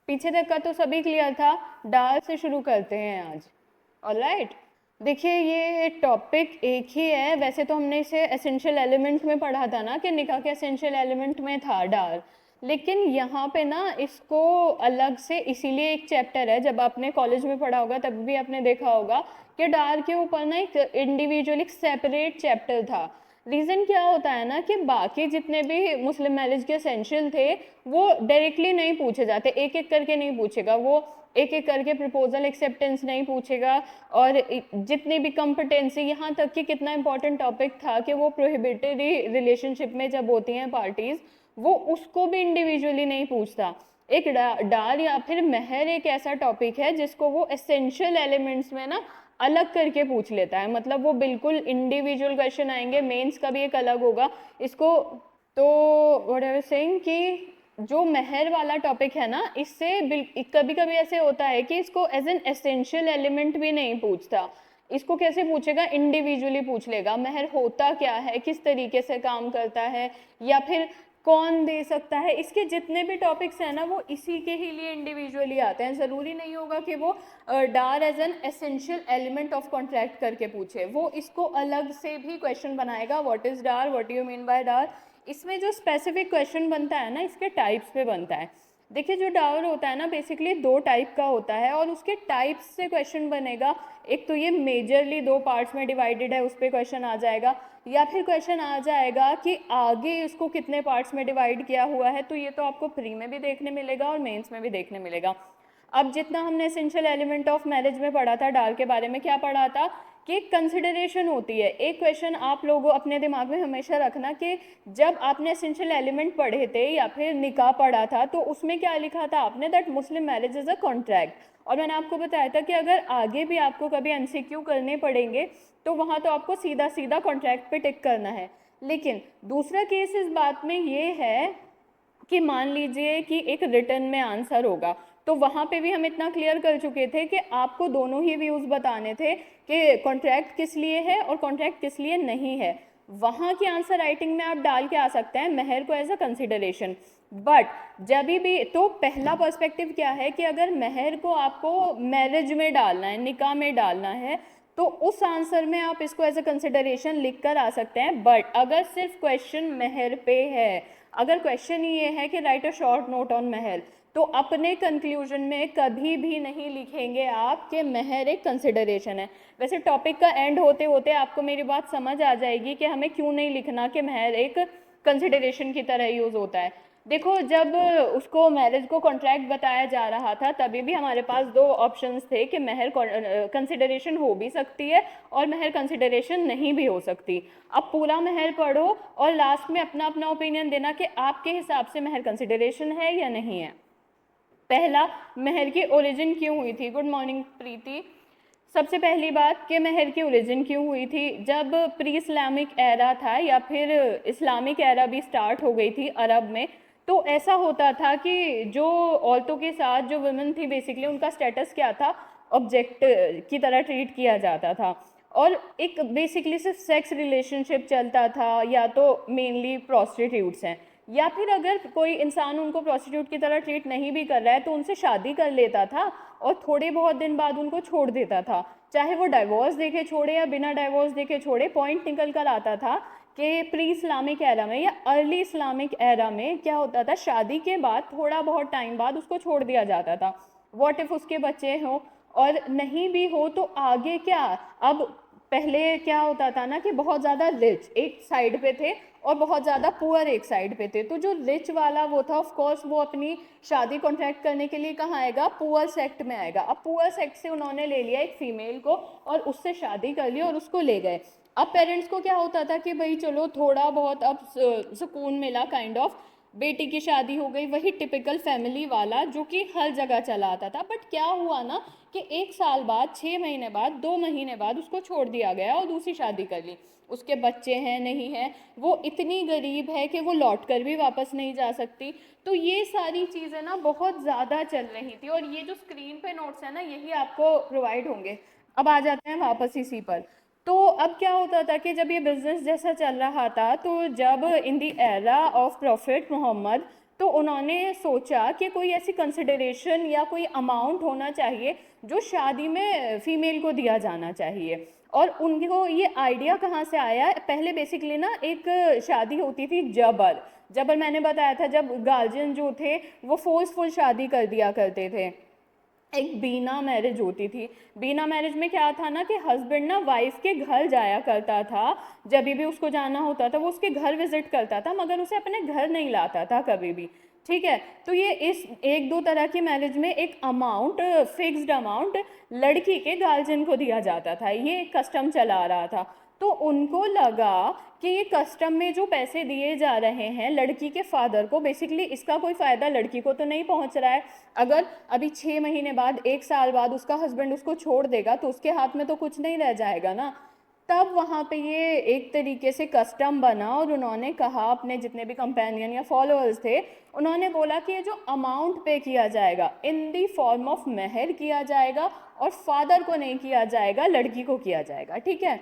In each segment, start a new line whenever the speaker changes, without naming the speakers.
पीछे तक का तो सभी क्लियर था। डाल से शुरू करते हैं आज। ऑलराइट, देखिए ये टॉपिक एक ही है। वैसे तो हमने इसे एसेंशियल एलिमेंट में पढ़ा था ना, कि निकाह के एसेंशियल एलिमेंट में था डाल, लेकिन यहाँ पे ना इसको अलग से, इसीलिए एक चैप्टर है। जब आपने कॉलेज में पढ़ा होगा तब भी आपने देखा होगा कि डाल के ऊपर ना एक इंडिविजुअल एक सेपरेट चैप्टर था। रीज़न क्या होता है ना, कि बाकी जितने भी मुस्लिम मैरिज के एसेंशियल थे वो डायरेक्टली नहीं पूछे जाते, एक एक करके नहीं पूछेगा वो, एक एक करके प्रपोजल एक्सेप्टेंस नहीं पूछेगा। और जितनी भी कॉम्पिटेंसी, यहाँ तक कि कितना इंपॉर्टेंट टॉपिक था कि वो प्रोहिबिटेड रिलेशनशिप में जब होती हैं पार्टीज, वो उसको भी इंडिविजुअली नहीं पूछता। एक डाल या फिर महर एक ऐसा टॉपिक है जिसको वो एसेंशियल एलिमेंट्स में ना अलग करके पूछ लेता है। मतलब वो बिल्कुल इंडिविजुअल क्वेश्चन आएंगे, मेंस का भी एक अलग होगा इसको। तो व्हाट आई वाज सेइंग कि जो महर वाला टॉपिक है ना, इससे कभी कभी ऐसे होता है कि इसको एज एन एसेंशियल एलिमेंट भी नहीं पूछता। इसको कैसे पूछेगा, इंडिविजुअली पूछ लेगा। महर होता क्या है, किस तरीके से काम करता है, या फिर कौन दे सकता है। इसके जितने भी टॉपिक्स हैं ना वो इसी के ही लिए इंडिविजुअली आते हैं। ज़रूरी नहीं होगा कि वो dower as an essential element of contract करके पूछे, वो इसको अलग से भी क्वेश्चन बनाएगा। What is dower, what you mean by dower. इसमें जो स्पेसिफिक क्वेश्चन बनता है ना, इसके टाइप्स पे बनता है। देखिए जो डावर होता है ना, बेसिकली दो टाइप का होता है और उसके टाइप्स से क्वेश्चन बनेगा। एक तो ये मेजरली दो पार्ट्स में डिवाइडेड है, उस पर क्वेश्चन आ जाएगा, या फिर क्वेश्चन आ जाएगा कि आगे इसको कितने पार्ट्स में डिवाइड किया हुआ है। तो ये तो आपको प्री में भी देखने मिलेगा और मेंस में भी देखने मिलेगा। अब जितना हमने एसेंशियल एलिमेंट ऑफ मैरिज में पढ़ा था, डाल के बारे में क्या पढ़ा था कि कंसिडरेशन होती है। एक क्वेश्चन आप लोगों अपने दिमाग में हमेशा रखना कि जब आपने एसेंशियल एलिमेंट पढ़े थे या फिर निकाह पढ़ा था, तो उसमें क्या लिखा था आपने, that Muslim marriage is a contract. और मैंने आपको बताया था कि अगर आगे भी आपको कभी एमसीक्यू करने पड़ेंगे तो वहाँ तो आपको सीधा सीधा कॉन्ट्रैक्ट पे टिक करना है। लेकिन दूसरा केस इस बात में ये है कि मान लीजिए कि एक रिटर्न में आंसर होगा, तो वहाँ पे भी हम इतना क्लियर कर चुके थे कि आपको दोनों ही व्यूज़ बताने थे कि कॉन्ट्रैक्ट किस लिए है और कॉन्ट्रैक्ट किस लिए नहीं है। वहाँ की आंसर राइटिंग में आप डाल के आ सकते हैं महर को एज अ कंसिडरेशन। बट जब भी तो पहला पर्सपेक्टिव क्या है कि अगर महर को आपको मैरिज में डालना है, निकाह में डालना है, तो उस आंसर में आप इसको एज अ कंसिडरेशन लिख कर आ सकते हैं। बट अगर सिर्फ क्वेश्चन महर पे है, अगर क्वेश्चन ये है कि write a short note on mahr, तो अपने कंक्लूजन में कभी भी नहीं लिखेंगे आप कि महर एक कंसिडरेशन है। वैसे टॉपिक का एंड होते होते आपको मेरी बात समझ आ जाएगी कि हमें क्यों नहीं लिखना कि महर एक कंसिडरेशन की तरह यूज़ होता है। देखो जब उसको मैरिज को कॉन्ट्रैक्ट बताया जा रहा था, तभी भी हमारे पास दो ऑप्शंस थे कि महर कंसिडरेशन हो भी सकती है और महर कंसिडरेशन नहीं भी हो सकती। अब पूरा महर पढ़ो और लास्ट में अपना अपना ओपिनियन देना कि आपके हिसाब से महर कंसिडरेशन है या नहीं है। पहला, महर की ओरिजिन क्यों हुई थी। गुड मॉर्निंग प्रीति। सबसे पहली बात कि महर की ओरिजिन क्यों हुई थी, जब प्री इस्लामिक एरा था या फिर इस्लामिक एरा भी स्टार्ट हो गई थी अरब में, तो ऐसा होता था कि जो औरतों के साथ जो वुमेन थी बेसिकली उनका स्टेटस क्या था, ऑब्जेक्ट की तरह ट्रीट किया जाता था। और एक बेसिकली सिर्फ सेक्स रिलेशनशिप चलता था, या तो मेनली प्रोस्टिट्यूट्स हैं, या फिर अगर कोई इंसान उनको प्रोस्टिट्यूट की तरह ट्रीट नहीं भी कर रहा है तो उनसे शादी कर लेता था और थोड़े बहुत दिन बाद उनको छोड़ देता था। चाहे वो डाइवोर्स देके छोड़े या बिना डाइवोर्स देके छोड़े, पॉइंट निकल कर आता था कि प्री इस्लामिक एरा में या अर्ली इस्लामिक एरा में क्या होता था, शादी के बाद थोड़ा बहुत टाइम बाद उसको छोड़ दिया जाता था। व्हाट इफ उसके बच्चे हों, और नहीं भी हो तो आगे क्या। अब पहले क्या होता था ना कि बहुत ज़्यादा रिच एक साइड पे थे और बहुत ज़्यादा पुअर एक साइड पे थे, तो जो रिच वाला वो था, ऑफ कोर्स वो अपनी शादी कॉन्ट्रैक्ट करने के लिए कहाँ आएगा, पुअर सेक्ट में आएगा। अब पुअर सेक्ट से उन्होंने ले लिया एक फीमेल को और उससे शादी कर ली और उसको ले गए। अब पेरेंट्स को क्या होता था कि भाई चलो थोड़ा बहुत अब सुकून मिला, काइंड ऑफ बेटी की शादी हो गई, वही टिपिकल फैमिली वाला जो कि हर जगह चला आता था। बट क्या हुआ ना कि 1 साल बाद, 6 महीने बाद, 2 महीने बाद उसको छोड़ दिया गया और दूसरी शादी कर ली। उसके बच्चे हैं नहीं हैं, वो इतनी गरीब है कि वो लौट कर भी वापस नहीं जा सकती। तो ये सारी चीज़ें ना बहुत ज़्यादा चल रही थी, और ये जो स्क्रीन पे नोट्स है ना यही आपको प्रोवाइड होंगे। अब आ जाते हैं वापस इसी पर। तो अब क्या होता था कि जब ये बिज़नेस जैसा चल रहा था, तो जब in the era of prophet Mohammad, तो उन्होंने सोचा कि कोई ऐसी कंसिडरेशन या कोई अमाउंट होना चाहिए जो शादी में फीमेल को दिया जाना चाहिए। और उनको ये आइडिया कहाँ से आया, पहले बेसिकली ना एक शादी होती थी जबर। जबर मैंने बताया था, जब गार्जियन जो थे वो फोर्सफुल शादी कर दिया करते थे। एक बीना मैरिज होती थी। बीना मैरिज में क्या था ना कि हस्बैंड ना वाइफ के घर जाया करता था, जब भी उसको जाना होता था वो उसके घर विजिट करता था, मगर उसे अपने घर नहीं लाता था कभी भी। ठीक है, तो ये इस एक दो तरह की मैरिज में एक अमाउंट, फिक्स्ड अमाउंट लड़की के गार्जियन को दिया जाता था, ये एक कस्टम चला रहा था। तो उनको लगा कि ये कस्टम में जो पैसे दिए जा रहे हैं लड़की के फादर को, बेसिकली इसका कोई फ़ायदा लड़की को तो नहीं पहुंच रहा है। अगर अभी 6 महीने बाद, 1 साल बाद उसका हस्बैंड उसको छोड़ देगा तो उसके हाथ में तो कुछ नहीं रह जाएगा ना। तब वहाँ पे ये एक तरीके से कस्टम बना और उन्होंने कहा, अपने जितने भी कंपेनियन या फॉलोअर्स थे उन्होंने बोला कि ये जो अमाउंट पे किया जाएगा इन दी फॉर्म ऑफ मेहर किया जाएगा, और फादर को नहीं किया जाएगा, लड़की को किया जाएगा। ठीक है,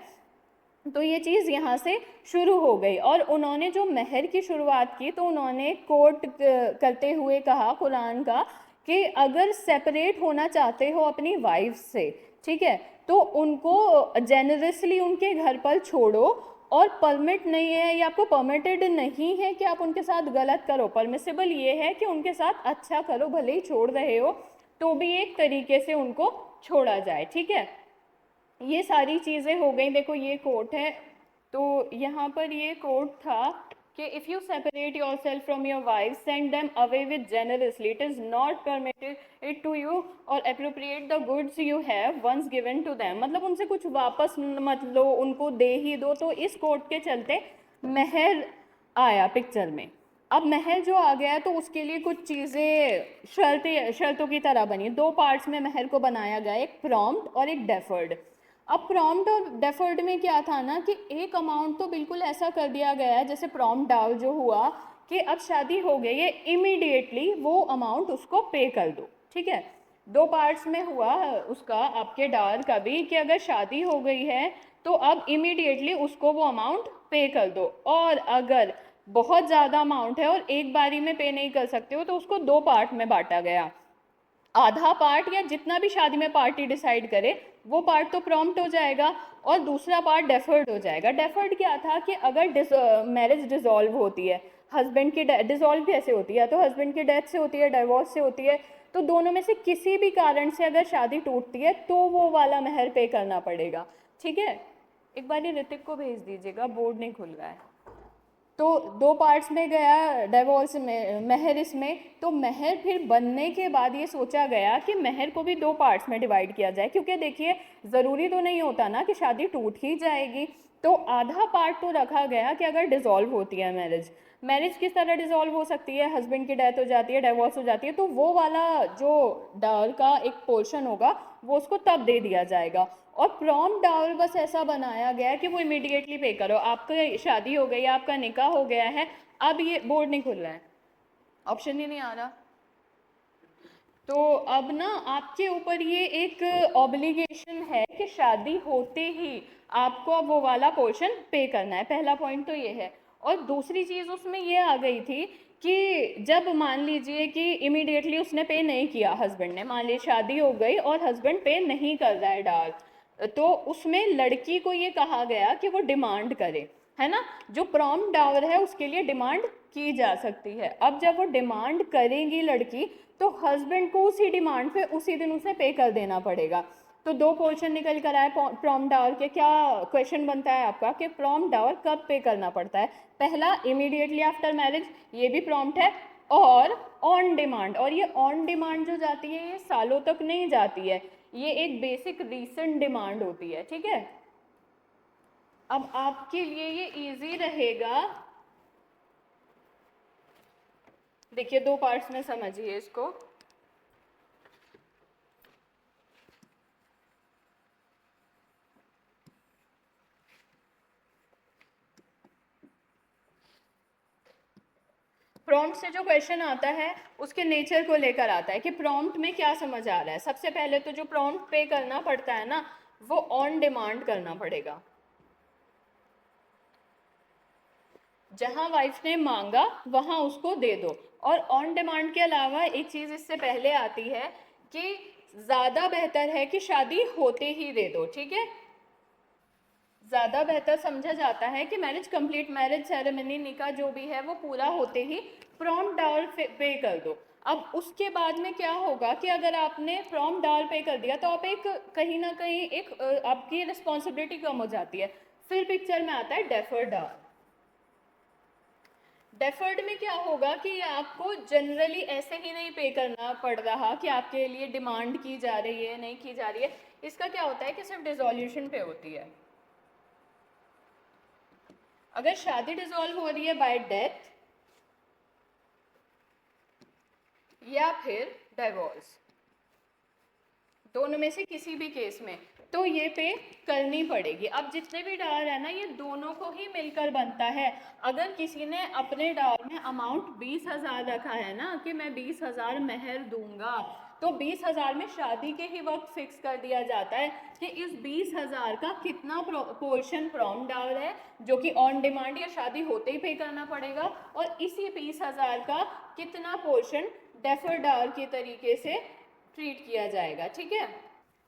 तो ये चीज़ यहाँ से शुरू हो गई। और उन्होंने जो मेहर की शुरुआत की तो उन्होंने कोट करते हुए कहा कुरान का कि अगर सेपरेट होना चाहते हो अपनी वाइफ से, ठीक है, तो उनको जेनरसली उनके घर पर छोड़ो, और परमिट नहीं है, या आपको परमिटेड नहीं है कि आप उनके साथ गलत करो। परमिसिबल ये है कि उनके साथ अच्छा करो, भले ही छोड़ रहे हो तो भी एक तरीके से उनको छोड़ा जाए। ठीक है, ये सारी चीज़ें हो गई। देखो ये कोट है, तो यहाँ पर ये कोट था कि if you separate yourself from your wife send them away with generously, it is not permitted it to you or appropriate the goods you have once given to them. मतलब उनसे कुछ वापस मत लो, उनको दे ही दो। तो इस कोट के चलते मेहर आया पिक्चर में। अब महल जो आ गया है तो उसके लिए कुछ चीज़ें शर्तों की तरह बनी। 2 पार्ट्स में महल को बनाया गया, एक प्रॉम्प्ट और एक डेफर्ड। अब प्रॉम्प्ट और डेफर्ड में क्या था ना कि एक अमाउंट तो बिल्कुल ऐसा कर दिया गया है, जैसे प्रॉम्प्ट डाल जो हुआ कि अब शादी हो गई है, इमीडिएटली वो अमाउंट उसको पे कर दो। ठीक है, 2 पार्ट्स में हुआ उसका, आपके डार का भी, कि अगर शादी हो गई है तो अब इमीडिएटली उसको वो अमाउंट पे कर दो, और अगर बहुत ज़्यादा अमाउंट है और एक बारी में पे नहीं कर सकते हो तो उसको 2 पार्ट में बांटा गया। आधा पार्ट या जितना भी शादी में पार्टी डिसाइड करे वो पार्ट तो प्रॉम्प्ट हो जाएगा, और दूसरा पार्ट डेफर्ड हो जाएगा। डेफर्ड क्या था कि अगर मैरिज डिसॉल्व होती है, हस्बैंड की डिसॉल्व कैसे होती है, तो हस्बैंड की डेथ से होती है, डिवोर्स से होती है, तो दोनों में से किसी भी कारण से अगर शादी टूटती है तो वो वाला महर पे करना पड़ेगा। ठीक है, एक बार ये ऋतिक को भेज दीजिएगा, बोर्ड नहीं खुल रहा है। तो 2 पार्ट्स में गया डिवोर्स में, महर इसमें। तो महर फिर बनने के बाद ये सोचा गया कि महर को भी 2 पार्ट्स में डिवाइड किया जाए, क्योंकि देखिए ज़रूरी तो नहीं होता ना कि शादी टूट ही जाएगी। तो आधा पार्ट तो रखा गया कि अगर डिसॉल्व होती है मैरिज, मैरिज किस तरह डिसॉल्व हो सकती है, हस्बैंड की डेथ हो जाती है, डिवोर्स हो जाती है, तो वो वाला जो डावर का एक पोर्शन होगा वो उसको तब दे दिया जाएगा। और प्रॉम्प्ट डावर बस ऐसा बनाया गया कि वो इमीडिएटली पे करो, आपकी शादी हो गई, आपका निकाह हो गया है। अब ये बोर्ड नहीं खुल रहा है, ऑप्शन ही नहीं आ रहा। तो अब ना आपके ऊपर ये एक ऑब्लिगेशन है कि शादी होते ही आपको अब वो वाला पोर्शन पे करना है। पहला पॉइंट तो ये है। और दूसरी चीज़ उसमें ये आ गई थी कि जब मान लीजिए कि इमीडिएटली उसने पे नहीं किया, हस्बैंड ने, मान लीजिए शादी हो गई और हस्बैंड पे नहीं कर रहा है डाल, तो उसमें लड़की को ये कहा गया कि वो डिमांड करे, है ना। जो प्रॉम्प्ट डावर है उसके लिए डिमांड की जा सकती है। अब जब वो डिमांड करेगी लड़की तो हस्बैंड को उसी डिमांड पे उसी दिन उसे पे कर देना पड़ेगा। तो 2 क्वेश्चन निकल कर आए प्रॉम्प्ट डावर के। क्या क्वेश्चन बनता है आपका कि प्रॉम्प्ट डावर कब पे करना पड़ता है? पहला, इमीडिएटली आफ्टर मैरिज, ये भी प्रॉम्प्ट है, और ऑन डिमांड। और ये ऑन डिमांड जो जाती है ये सालों तक नहीं जाती है, ये एक बेसिक रीसेंट डिमांड होती है। ठीक है, अब आपके लिए ये इजी रहेगा। देखिए 2 पार्ट्स में समझिए इसको। प्रॉम्प्ट से जो क्वेश्चन आता है उसके नेचर को लेकर आता है कि प्रॉम्प्ट में क्या समझ आ रहा है। सबसे पहले तो जो प्रॉम्प्ट पे करना पड़ता है ना वो ऑन डिमांड करना पड़ेगा। जहां वाइफ ने मांगा वहां उसको दे दो। और ऑन डिमांड के अलावा एक चीज इससे पहले आती है कि ज्यादा बेहतर है कि शादी होते ही दे दो, ठीक है। ज्यादा बेहतर समझा जाता है कि मैरिज कंप्लीट, मैरिज सेरेमनी, निकाह जो भी है वो पूरा होते ही प्रॉम्प्ट डाउर पे कर दो। अब उसके बाद में क्या होगा कि अगर आपने प्रॉम्प्ट डाउर पे कर दिया तो आप एक कहीं ना कहीं एक आपकी रिस्पॉन्सिबिलिटी कम हो जाती है। फिर पिक्चर में आता है डेफर्ड डाउर। डेफर्ड में क्या होगा कि आपको जनरली ऐसे ही नहीं पे करना पड़ रहा कि आपके लिए डिमांड की जा रही है, नहीं की जा रही है। इसका क्या होता है कि सिर्फ डिसोल्यूशन पे होती है। अगर शादी डिसॉल्व हो रही है बाय डेथ या फिर डाइवोर्स, दोनों में से किसी भी केस में, तो ये पे करनी पड़ेगी। अब जितने भी डार है ना ये दोनों को ही मिलकर बनता है। अगर किसी ने अपने डार में अमाउंट 20,000 रखा है ना कि मैं 20,000 मेहर दूंगा, तो 20,000 में शादी के ही वक्त फिक्स कर दिया जाता है कि इस 20,000 का कितना पोर्शन प्रॉम्प्ट डाउर है जो कि ऑन डिमांड या शादी होते ही पे करना पड़ेगा, और इसी 20,000 का कितना पोर्शन डेफर डाउर के तरीके से ट्रीट किया जाएगा, ठीक है।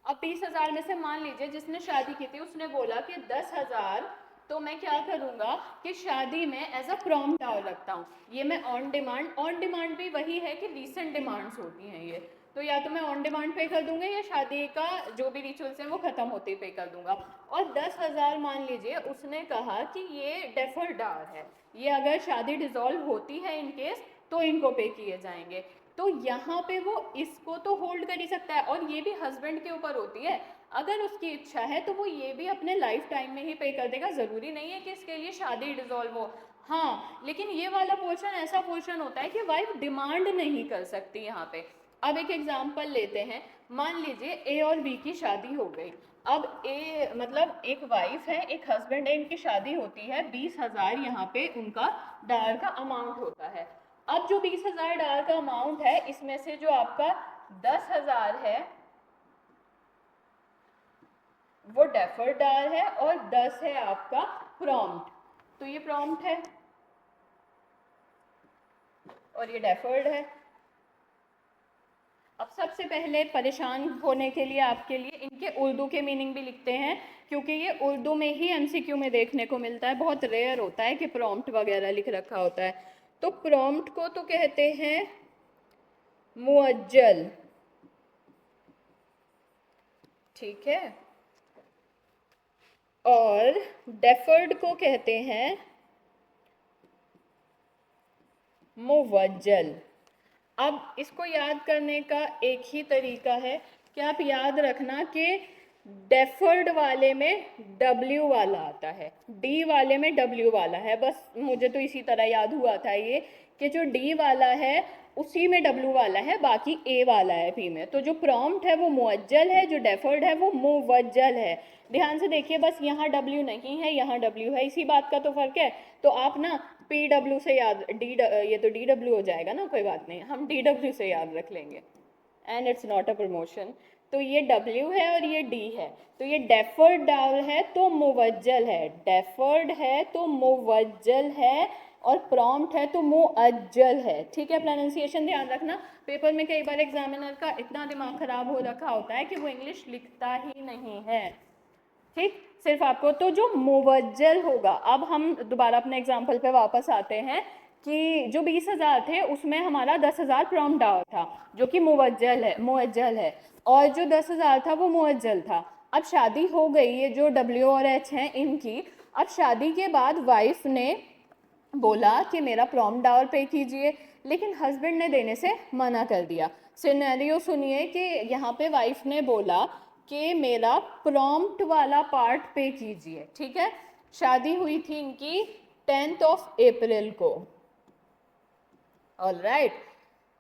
अब 20,000 में से मान लीजिए जिसने शादी की थी उसने बोला कि 10,000 तो मैं क्या करूंगा कि शादी में एज अ प्रॉम्प्ट डाउर रखता हूँ, ये मैं ऑन डिमांड भी वही है कि रीसेंट डिमांड्स होती हैं ये, तो या तो मैं ऑन डिमांड पे कर दूंगा या शादी का जो भी रिचुअल्स हैं वो खत्म होते ही पे कर दूंगा। और 10,000 मान लीजिए उसने कहा कि ये डेफर डाउर है, ये अगर शादी डिसॉल्व होती है इन केस तो इनको पे किए जाएंगे। तो यहाँ पे वो इसको तो होल्ड कर ही सकता है, और ये भी हस्बैंड के ऊपर होती है। अगर उसकी इच्छा है तो वो ये भी अपने लाइफ टाइम में ही पे कर देगा, ज़रूरी नहीं है कि इसके लिए शादी डिसॉल्व हो। हाँ, लेकिन ये वाला पोर्शन ऐसा पोर्शन होता है कि वाइफ डिमांड नहीं कर सकती यहाँ पे। अब एक एग्जांपल लेते हैं, मान लीजिए ए और बी की शादी हो गई। अब ए मतलब एक वाइफ है एक हस्बैंड है, इनकी शादी होती है, 20,000 यहाँ पे उनका डार का अमाउंट होता है। अब जो 20,000 डार का अमाउंट है इसमें से जो आपका 10,000 है वो डेफर्ड डार है और 10 है आपका प्रॉम्प्ट, तो ये प्रॉम्प्ट है और ये डेफर्ड है। अब सबसे पहले परेशान होने के लिए आपके लिए इनके उर्दू के मीनिंग भी लिखते हैं, क्योंकि ये उर्दू में ही एमसीक्यू में देखने को मिलता है, बहुत रेयर होता है कि प्रॉम्प्ट वगैरह लिख रखा होता है। तो प्रॉम्प्ट को तो कहते हैं मुअज्जल, ठीक है, और डेफर्ड को कहते हैं मुवज्जल। अब इसको याद करने का एक ही तरीका है कि आप याद रखना कि डेफर्ड वाले में W वाला आता है, D वाले में W वाला है। बस मुझे तो इसी तरह याद हुआ था ये कि जो D वाला है उसी में W वाला है, बाकी A वाला है P में। तो जो प्रॉम्प्ट है वो मुअज्जल है, जो डेफर्ड है वो मुवज्जल है। ध्यान से देखिए, बस यहाँ W नहीं है, यहाँ W है, इसी बात का तो फर्क है। तो आप ना PW से याद ये तो DW हो जाएगा ना, कोई बात नहीं, हम DW से याद रख लेंगे, and it's not a promotion. तो ये W है और ये D है, तो ये डेफर्ड डाउर है तो मुवज्जल है, डेफर्ड है तो मुवज्जल है, और प्रॉम्प्ट है तो मुअज्जल है, ठीक है। प्रोनाउंसिएशन ध्यान रखना, पेपर में कई बार एग्जामिनर का इतना दिमाग खराब हो रखा होता है कि वो इंग्लिश लिखता ही नहीं है, ठीक। सिर्फ आपको तो जो मुवज्जल होगा। अब हम दोबारा अपने एग्जाम्पल पे वापस आते हैं कि जो 20,000 थे उसमें हमारा 10,000 प्रॉम्प्ट डाउर था जो कि मुअज्जल है, और जो 10,000 था वो मुअज्जल था। अब शादी हो गई, ये जो W और H हैं इनकी। अब शादी के बाद वाइफ ने बोला कि मेरा प्रॉम्प्ट डाउर पे कीजिए, लेकिन हस्बैंड ने देने से मना कर दिया। सिनेरियो सुनिए कि यहाँ पे वाइफ ने बोला कि मेरा प्रॉम्प्ट वाला पार्ट पे कीजिए, ठीक है। शादी हुई थी इनकी 10th ऑफ अप्रैल को, ऑलराइट,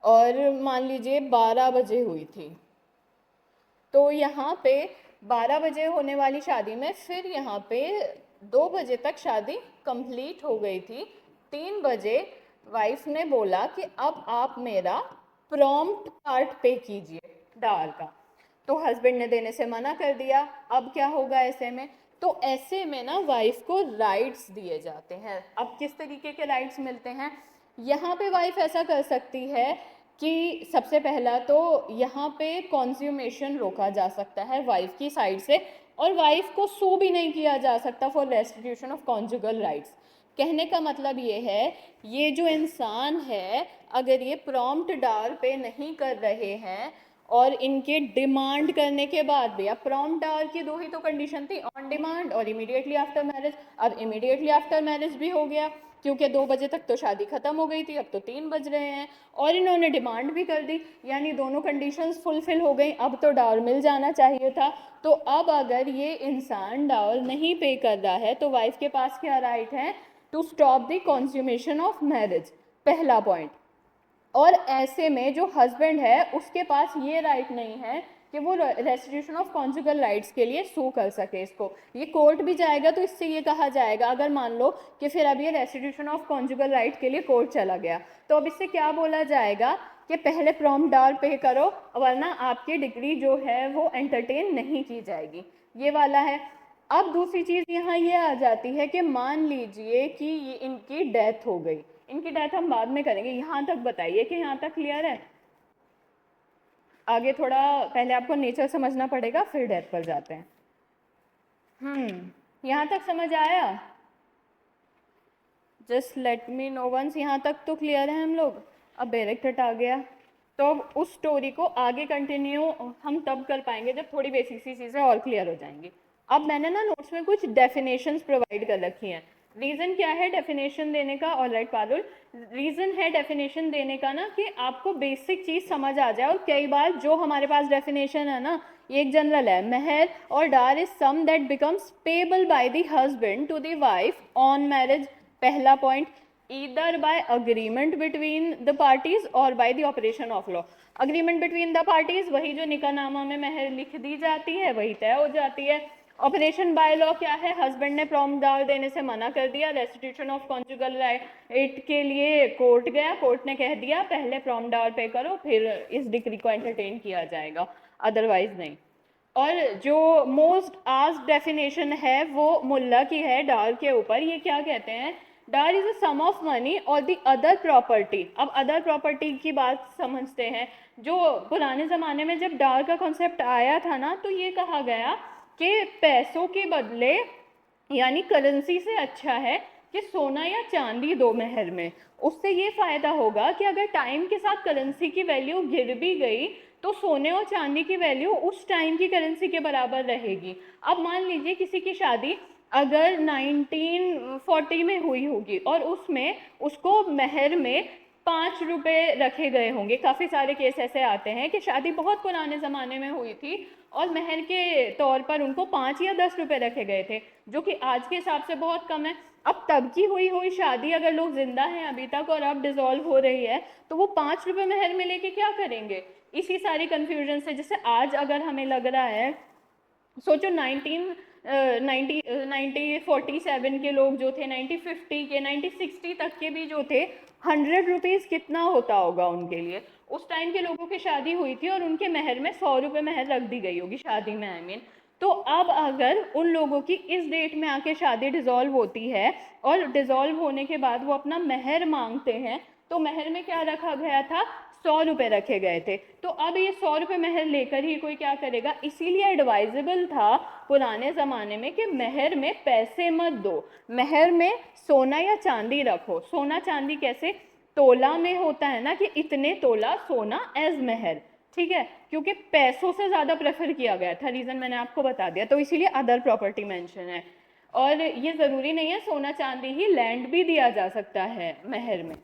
और मान लीजिए 12 बजे हुई थी। तो यहाँ पे 12 बजे होने वाली शादी में फिर यहाँ पे 2 बजे तक शादी कंप्लीट हो गई थी। 3 बजे वाइफ ने बोला कि अब आप मेरा प्रॉम्प्ट पार्ट पे कीजिए डार का, तो हस्बैंड ने देने से मना कर दिया। अब क्या होगा ऐसे में, तो ऐसे में ना वाइफ को राइट्स दिए जाते हैं। अब किस तरीके के राइट्स मिलते हैं, यहाँ पे वाइफ ऐसा कर सकती है कि सबसे पहला तो यहाँ पे कॉन्ज्यूमेशन रोका जा सकता है वाइफ की साइड से, और वाइफ को सू भी नहीं किया जा सकता for restitution of conjugal rights. कहने का मतलब ये है, ये जो इंसान है अगर ये प्रॉम्प्ट डार पे नहीं कर रहे हैं और इनके डिमांड करने के बाद भी, अब प्रॉम्प्ट डार की दो ही तो कंडीशन थी, ऑन डिमांड और इमीडिएटली आफ्टर मैरिज। अब इमीडिएटली आफ्टर मैरिज भी हो गया क्योंकि 2 बजे तक तो शादी खत्म हो गई थी, अब तो 3 बज रहे हैं, और इन्होंने डिमांड भी कर दी, यानी दोनों कंडीशंस फुलफिल हो गई। अब तो डावर मिल जाना चाहिए था। तो अब अगर ये इंसान डावर नहीं पे कर रहा है तो वाइफ के पास क्या राइट है, to stop the consummation of marriage, पहला पॉइंट। और ऐसे में जो हस्बैंड है उसके पास ये राइट नहीं है कि वो रेस्टिट्यूशन ऑफ कॉन्जुगल राइट्स के लिए सू कर सके इसको। ये कोर्ट भी जाएगा तो इससे ये कहा जाएगा, अगर मान लो कि फिर अब ये रेस्टिट्यूशन ऑफ कॉन्जुगल राइट के लिए कोर्ट चला गया, तो अब इससे क्या बोला जाएगा कि पहले प्रॉम्प्ट डार पे करो वरना आपकी डिग्री जो है वो एंटरटेन नहीं की जाएगी। ये वाला है। अब दूसरी चीज़ यहाँ ये आ जाती है कि मान लीजिए कि ये इनकी डेथ हो गई, इनकी डेथ हम बाद में करेंगे, यहाँ तक बताइए कि यहाँ तक क्लियर है। आगे थोड़ा पहले आपको नेचर समझना पड़ेगा फिर डेथ पर जाते हैं। यहाँ तक समझ आया? Just let me know once. यहाँ तक तो क्लियर है हम लोग। अब डायरेक्ट हट आ गया, तो अब उस स्टोरी को आगे कंटिन्यू हम तब कर पाएंगे जब थोड़ी बेसिक सी चीज़ें और क्लियर हो जाएंगी। अब मैंने ना नोट्स में कुछ डेफिनेशंस प्रोवाइड कर रखी हैं। रीज़न क्या है डेफिनेशन देने का? ऑलराइट पारुल, रीज़न है डेफिनेशन देने का ना कि आपको बेसिक चीज़ समझ आ जाए। और कई बार जो हमारे पास डेफिनेशन है ना, ये एक जनरल है, mehr or dower is sum that becomes payable by the husband to the wife on marriage, पहला point, either by agreement between the parties or by the operation of law. Agreement between the parties वही जो निकाहनामा में मेहर लिख दी जाती है वही तय हो जाती है। ऑपरेशन बाय लॉ क्या है? हस्बैंड ने प्रॉम्प्ट डार देने से मना कर दिया, रेस्टिट्यूशन ऑफ कॉन्जुगल राइट के लिए कोर्ट गया, कोर्ट ने कह दिया पहले प्रॉम्प्ट डार पे करो फिर इस डिग्री को एंटरटेन किया जाएगा, अदरवाइज नहीं। और जो मोस्ट आस्क्ड डेफिनेशन है वो मुल्ला की है डार के ऊपर। ये क्या कहते हैं? Dower is a sum of money or the other property. अब अदर प्रॉपर्टी की बात समझते हैं। जो पुराने ज़माने में जब डार का कॉन्सेप्ट आया था ना, तो ये कहा गया कि पैसों के बदले यानी करेंसी से अच्छा है कि सोना या चांदी दो मेहर में। उससे ये फ़ायदा होगा कि अगर टाइम के साथ करेंसी की वैल्यू गिर भी गई तो सोने और चांदी की वैल्यू उस टाइम की करेंसी के बराबर रहेगी। अब मान लीजिए किसी की शादी अगर 1940 में हुई होगी और उसमें उसको मेहर में 5 रुपए रखे गए होंगे। काफ़ी सारे केस ऐसे आते हैं कि शादी बहुत पुराने ज़माने में हुई थी और मेहर के तौर पर उनको 5 या 10 रुपए रखे गए थे, जो कि आज के हिसाब से बहुत कम है। अब तब की हुई शादी अगर लोग जिंदा हैं अभी तक और अब डिसॉल्व हो रही है तो वो 5 रुपए मेहर में लेके क्या करेंगे? इसी सारी कन्फ्यूजन से, जैसे आज अगर हमें लग रहा है, सोचो 1947 के लोग जो थे, 1950 के, 1960 तक के भी जो थे, 100 रुपीज़ कितना होता होगा उनके लिए। उस टाइम के लोगों की शादी हुई थी और उनके मेहर में 100 रुपये मेहर रख दी गई होगी शादी में, आई मीन। तो अब अगर उन लोगों की इस डेट में आके शादी डिसॉल्व होती है और डिसॉल्व होने के बाद वो अपना मेहर मांगते हैं, तो मेहर में क्या रखा गया था? 100 रुपये रखे गए थे। तो अब ये 100 रुपये मेहर लेकर ही कोई क्या करेगा? इसीलिए एडवाइजेबल था पुराने ज़माने में कि मेहर में पैसे मत दो, मेहर में सोना या चांदी रखो। सोना चांदी कैसे? तोला में होता है ना कि इतने तोला सोना एज मेहर, ठीक है, क्योंकि पैसों से ज़्यादा प्रेफर किया गया था। रीज़न मैंने आपको बता दिया, तो इसीलिए अदर प्रॉपर्टी मेंशन है। और ये ज़रूरी नहीं है सोना चांदी ही, लैंड भी दिया जा सकता है मेहर में,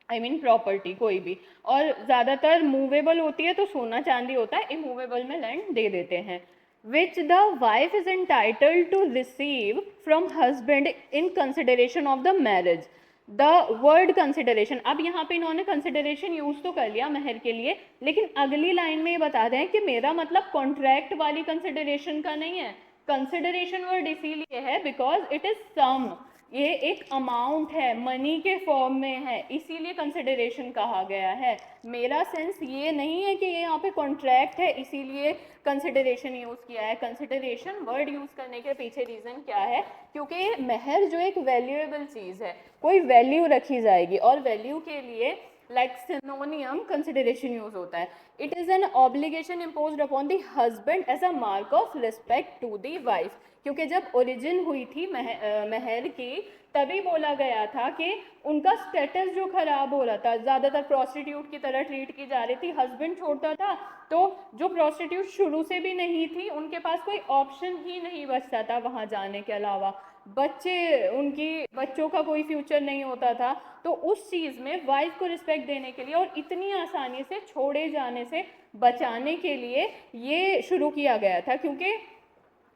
आई मीन प्रॉपर्टी कोई भी। और ज़्यादातर मूवेबल होती है तो सोना चांदी होता है, इमूवेबल में लैंड दे देते हैं। Which the wife is entitled to receive from husband in consideration of the marriage. The word consideration, अब यहाँ पे इन्होंने कंसिडरेशन यूज तो कर लिया मेहर के लिए, लेकिन अगली लाइन में ये बता रहे हैं कि मेरा मतलब कॉन्ट्रैक्ट वाली कंसिडरेशन का नहीं है। कंसिडरेशन वर्ड इसीलिए है बिकॉज इट इज सम, ये एक अमाउंट है, मनी के फॉर्म में है, इसीलिए कंसिडरेशन कहा गया है। मेरा सेंस ये नहीं है कि ये यहाँ पे कॉन्ट्रैक्ट है इसीलिए कंसिडरेशन यूज़ किया है। कंसिडरेशन वर्ड यूज़ करने के पीछे रीज़न क्या है, क्योंकि महर जो एक वैल्यूएबल चीज़ है, कोई वैल्यू रखी जाएगी, और वैल्यू के लिए लाइक सिनोनियम कंसिडरेशन यूज होता है। It is an obligation imposed upon the husband as a mark of respect to the wife, क्योंकि जब ओरिजिन हुई थी महर की, तभी बोला गया था कि उनका स्टेटस जो खराब हो रहा था, ज़्यादातर प्रोस्टिट्यूट की तरह ट्रीट की जा रही थी, हस्बैंड छोड़ता था, तो जो प्रोस्टिट्यूट शुरू से भी नहीं थी उनके पास कोई ऑप्शन ही नहीं बचता था वहाँ जाने के अलावा, बच्चों का कोई फ्यूचर नहीं होता था। तो उस चीज़ में वाइफ को रिस्पेक्ट देने के लिए और इतनी आसानी से छोड़े जाने से बचाने के लिए ये शुरू किया गया था, क्योंकि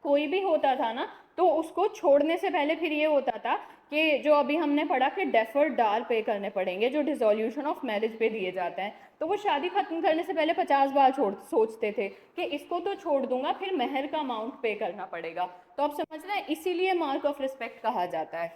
कोई भी होता था ना तो उसको छोड़ने से पहले फिर ये होता था कि जो अभी हमने पढ़ा कि डेफर्ड डार पे करने पड़ेंगे जो डिसोल्यूशन ऑफ मैरिज पे दिए जाते हैं, तो वो शादी खत्म करने से पहले 50 बार सोचते थे कि इसको तो छोड़ दूंगा, फिर महर का अमाउंट पे करना पड़ेगा। तो आप समझ रहे हैं, इसीलिए मार्क ऑफ रिस्पेक्ट कहा जाता है।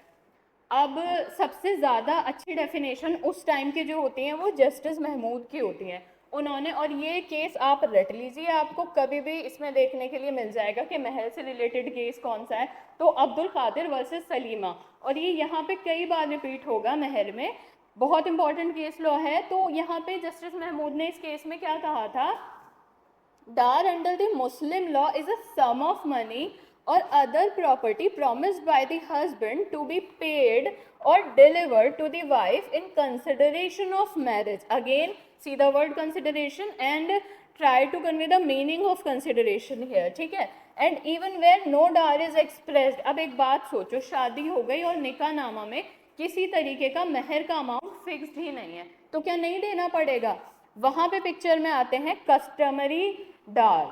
अब सबसे ज़्यादा अच्छी डेफिनेशन उस टाइम की जो होती हैं वो जस्टिस महमूद की होती हैं उन्होंने, और ये केस आप रट लीजिए, आपको कभी भी इसमें देखने के लिए मिल जाएगा कि महल से रिलेटेड केस कौन सा है, तो अब्दुल कादिर वर्सेस सलीमा, और ये यहाँ पे कई बार रिपीट होगा महल में, बहुत इंपॉर्टेंट केस लॉ है। तो यहाँ पे जस्टिस महमूद ने इस केस में क्या कहा था, dar under the Muslim law is a sum of money or other property promised by the husband to be paid or delivered to the wife in consideration of marriage. Again, see the word consideration and try to convey the meaning of consideration here, ठीक है। And even where no dar is expressed, अब एक बात सोचो, शादी हो गई और निकाह नामा में किसी तरीके का महर का अमाउंट फिक्स्ड ही नहीं है, तो क्या नहीं देना पड़ेगा? वहां पे पिक्चर में आते हैं कस्टमरी डार,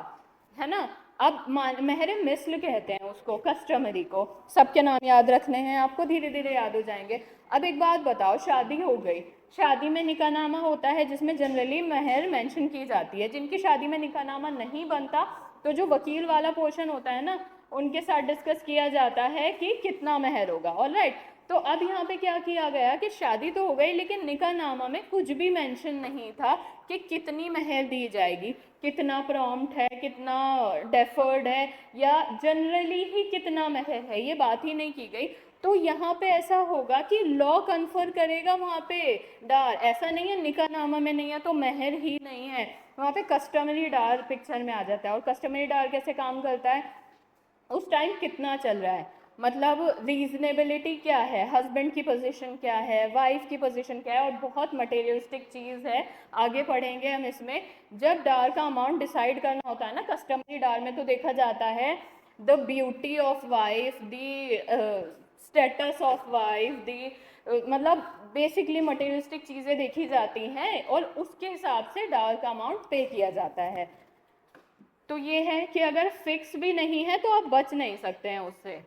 है ना। अब महर मिस्ल कहते हैं उसको, कस्टमरी को, सबके नाम याद रखने हैं आपको, धीरे धीरे याद हो जाएंगे। अब एक बात बताओ, शादी हो गई, शादी में निकाहनामा होता है जिसमें जनरली महर मेंशन की जाती है, जिनकी शादी में निकाहनामा नहीं बनता तो जो वकील वाला पोर्शन होता है ना, उनके साथ डिस्कस किया जाता है कि कितना महर होगा। ऑलराइट, तो अब यहाँ पे क्या किया गया कि शादी तो हो गई लेकिन निकाहनामा में कुछ भी मेंशन नहीं था कि कितनी महर दी जाएगी, कितना प्रॉम्प्ट है, कितना डेफर्ड है, या जनरली ही कितना महर है, ये बात ही नहीं की गई। तो यहाँ पे ऐसा होगा कि लॉ कन्फर करेगा वहाँ पे डार, ऐसा नहीं है निकाहनामा में नहीं है तो महर ही नहीं है, वहाँ पे कस्टमरी डार पिक्चर में आ जाता है। और कस्टमरी डार कैसे काम करता है, उस टाइम कितना चल रहा है, मतलब रीजनेबिलिटी क्या है, हस्बैंड की पोजीशन क्या है, वाइफ की पोजीशन क्या है, और बहुत मटेरियलिस्टिक चीज़ है, आगे पढ़ेंगे हम इसमें। जब डार का अमाउंट डिसाइड करना होता है ना कस्टमरी डार में, तो देखा जाता है the beauty of wife, the status of wife, the मतलब बेसिकली मटेरियलिस्टिक चीज़ें देखी जाती हैं और उसके हिसाब से डार का अमाउंट पे किया जाता है। तो ये है कि अगर फिक्स भी नहीं है तो आप बच नहीं सकते हैं उससे।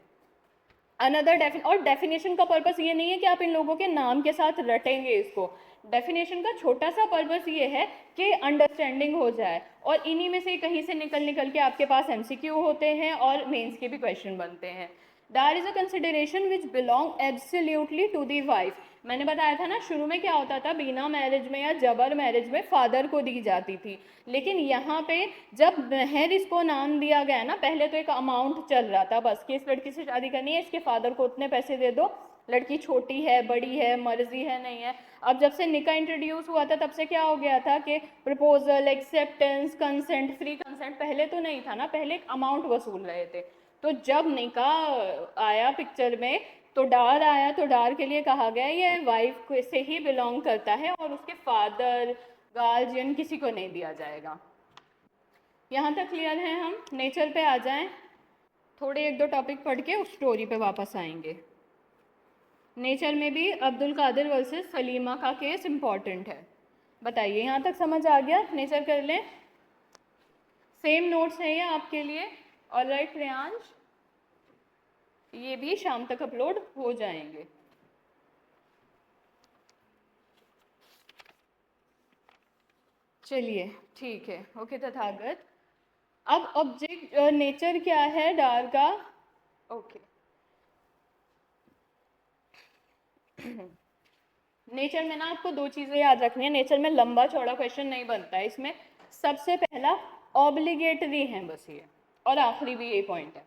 अनदर और डेफिनेशन का पर्पस ये नहीं है कि आप इन लोगों के नाम के साथ रटेंगे इसको, डेफिनेशन का छोटा सा पर्पस ये है कि अंडरस्टैंडिंग हो जाए, और इन्हीं में से कहीं से निकल के आपके पास एमसीक्यू होते हैं और मेंस के भी क्वेश्चन बनते हैं। Dower is a consideration which belong absolutely to the wife. मैंने बताया था ना शुरू में क्या होता था, बिना मैरिज में या जबर मैरिज में फादर को दी जाती थी, लेकिन यहाँ पे जब महर इसको नाम दिया गया ना, पहले तो एक अमाउंट चल रहा था बस कि इस लड़की से शादी करनी है, इसके फादर को उतने पैसे दे दो, लड़की छोटी है बड़ी है मर्जी है नहीं है। अब जब से निकाह इंट्रोड्यूस हुआ था तब से क्या हो गया था कि proposal, acceptance, consent, free consent पहले तो नहीं था ना, पहले एक अमाउंट वसूल रहे थे। तो जब निकाह आया पिक्चर में तो डार आया, तो डार के लिए कहा गया ये वाइफ से ही बिलोंग करता है और उसके फादर गार्जियन किसी को नहीं दिया जाएगा। यहाँ तक क्लियर है? हम नेचर पे आ जाएं, थोड़े एक दो टॉपिक पढ़ के उस स्टोरी पे वापस आएंगे। नेचर में भी अब्दुल कादिर वर्सेस सलीमा का केस इम्पॉर्टेंट है। बताइए यहाँ तक समझ आ गया? नेचर कर लें, सेम नोट्स हैं ये आपके लिए। ऑलराइट प्रियांश, ये भी शाम तक अपलोड हो जाएंगे। चलिए ठीक है, ओके तथागत। अब ऑब्जेक्ट नेचर क्या है डार का? ओके नेचर में ना आपको दो चीज़ें याद रखनी है, नेचर में लंबा चौड़ा क्वेश्चन नहीं बनता है। इसमें सबसे पहला ऑब्लिगेटरी है बस ये, और आखिरी भी यही पॉइंट है।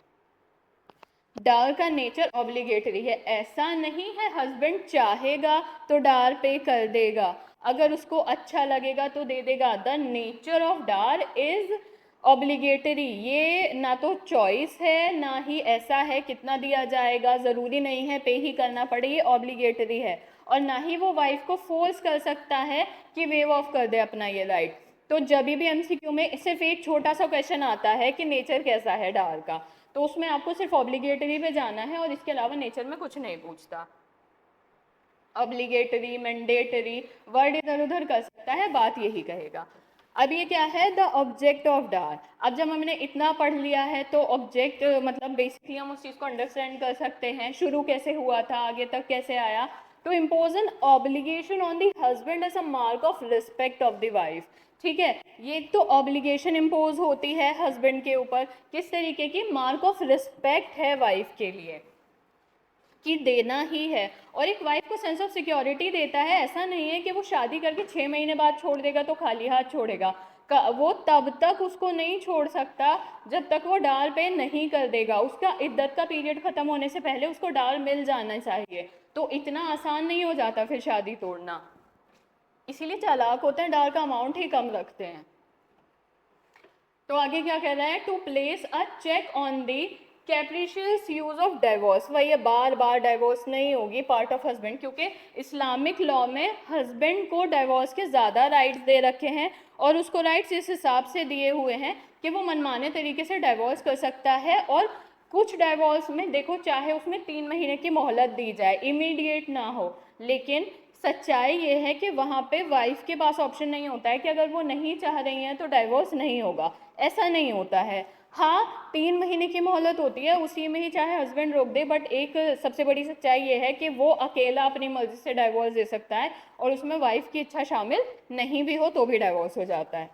डार का नेचर ऑब्लिगेटरी है, ऐसा नहीं है हस्बैंड चाहेगा तो डार पे कर देगा, अगर उसको अच्छा लगेगा तो दे देगा। The nature of Dar is obligatory, ये ना तो चॉइस है ना ही ऐसा है कितना दिया जाएगा, ज़रूरी नहीं है पे ही करना पड़े, ये ऑब्लिगेटरी है। और ना ही वो वाइफ को फोर्स कर सकता है कि वेव ऑफ कर दे अपना ये राइट। तो जब भी एमसीक्यू में सिर्फ एक छोटा सा क्वेश्चन आता है कि नेचर कैसा है डार का, तो उसमें आपको सिर्फ ऑब्लिगेटरी पे जाना है और इसके अलावा नेचर में कुछ नहीं पूछता। ऑब्लिगेटरी, मैंडेटरी वर्ड इधर उधर कर सकता है, बात यही कहेगा। अब ये क्या है, द ऑब्जेक्ट ऑफ डार। अब जब हमने इतना पढ़ लिया है तो ऑब्जेक्ट मतलब बेसिकली हम उस चीज़ को अंडरस्टैंड कर सकते हैं, शुरू कैसे हुआ था, आगे तक कैसे आया। To impose an obligation on the husband as a mark of respect of the wife. ठीक है, ये तो ऑब्लिगेशन इम्पोज होती है हस्बैंड के ऊपर, किस तरीके की, मार्क ऑफ रिस्पेक्ट है वाइफ के लिए कि देना ही है। और एक वाइफ को सेंस ऑफ सिक्योरिटी देता है, ऐसा नहीं है कि वो शादी करके 6 महीने बाद छोड़ देगा तो खाली हाथ छोड़ेगा, वो तब तक उसको नहीं छोड़ सकता जब तक वो डाल पे नहीं कर देगा। उसका इद्दत का पीरियड खत्म होने से पहले उसको डाल मिल जाना चाहिए, तो इतना आसान नहीं हो जाता फिर शादी तोड़ना। इसीलिए चालाक होते हैं, डाल का अमाउंट ही कम रखते हैं। तो आगे क्या कह रहा है, to place a check on the capricious use of divorce. वही बार बार डाइवोर्स नहीं होगी पार्ट ऑफ हस्बैंड, क्योंकि इस्लामिक लॉ में हस्बैंड को डाइवोर्स के ज़्यादा राइट्स दे रखे हैं, और उसको राइट्स इस हिसाब से दिए हुए हैं कि वो मनमाने तरीके से डाइवोर्स कर सकता है। और कुछ डाइवोर्स में देखो, चाहे उसमें 3 महीने की मोहलत दी जाए, इमीडिएट ना हो, लेकिन सच्चाई ये है कि वहाँ पे वाइफ के पास ऑप्शन नहीं होता है कि अगर वो नहीं चाह रही हैं तो डाइवोर्स नहीं होगा, ऐसा नहीं होता है। हाँ, 3 महीने की मोहलत होती है, उसी में ही चाहे हस्बैंड रोक दे, बट एक सबसे बड़ी सच्चाई ये है कि वो अकेला अपनी मर्जी से डाइवोर्स दे सकता है, और उसमें वाइफ की इच्छा शामिल नहीं भी हो तो भी डाइवोर्स हो जाता है।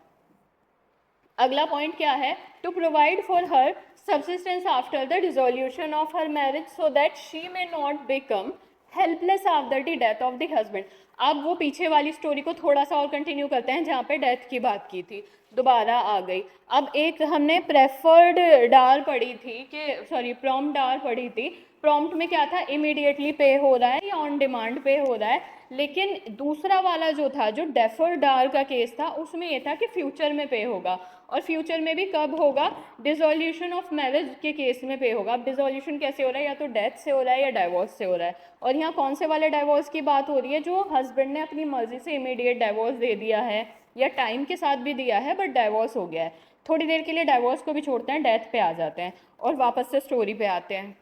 अगला पॉइंट क्या है, to provide for her subsistence after the dissolution of her marriage so that she may not become helpless after the death of the husband. अब वो पीछे वाली स्टोरी को थोड़ा सा और कंटिन्यू करते हैं, जहाँ पे डेथ की बात की थी, दोबारा आ गई। अब एक हमने प्रेफर्ड डार पढ़ी थी कि सॉरी प्रॉम्प्ट डार पढ़ी थी। प्रॉम्प्ट में क्या था, इमीडिएटली पे हो रहा है या ऑन डिमांड पे हो रहा है, लेकिन दूसरा वाला जो था, जो डेफर्ड डार का केस था, उसमें ये था कि फ्यूचर में पे होगा, और फ्यूचर में भी कब होगा, डिसोल्यूशन ऑफ मैरिज के केस में पे होगा। अब डिसोल्यूशन कैसे हो रहा है, या तो डेथ से हो रहा है या डाइवोर्स से हो रहा है। और यहाँ कौन से वाले डाइवोर्स की बात हो रही है, जो हस्बैंड ने अपनी मर्जी से इमीडिएट डाइवोर्स दे दिया है, या टाइम के साथ भी दिया है बट डाइवोर्स हो गया है। थोड़ी देर के लिए डाइवोर्स को भी छोड़ते हैं, डेथ पे आ जाते हैं और वापस से स्टोरी पे आते हैं।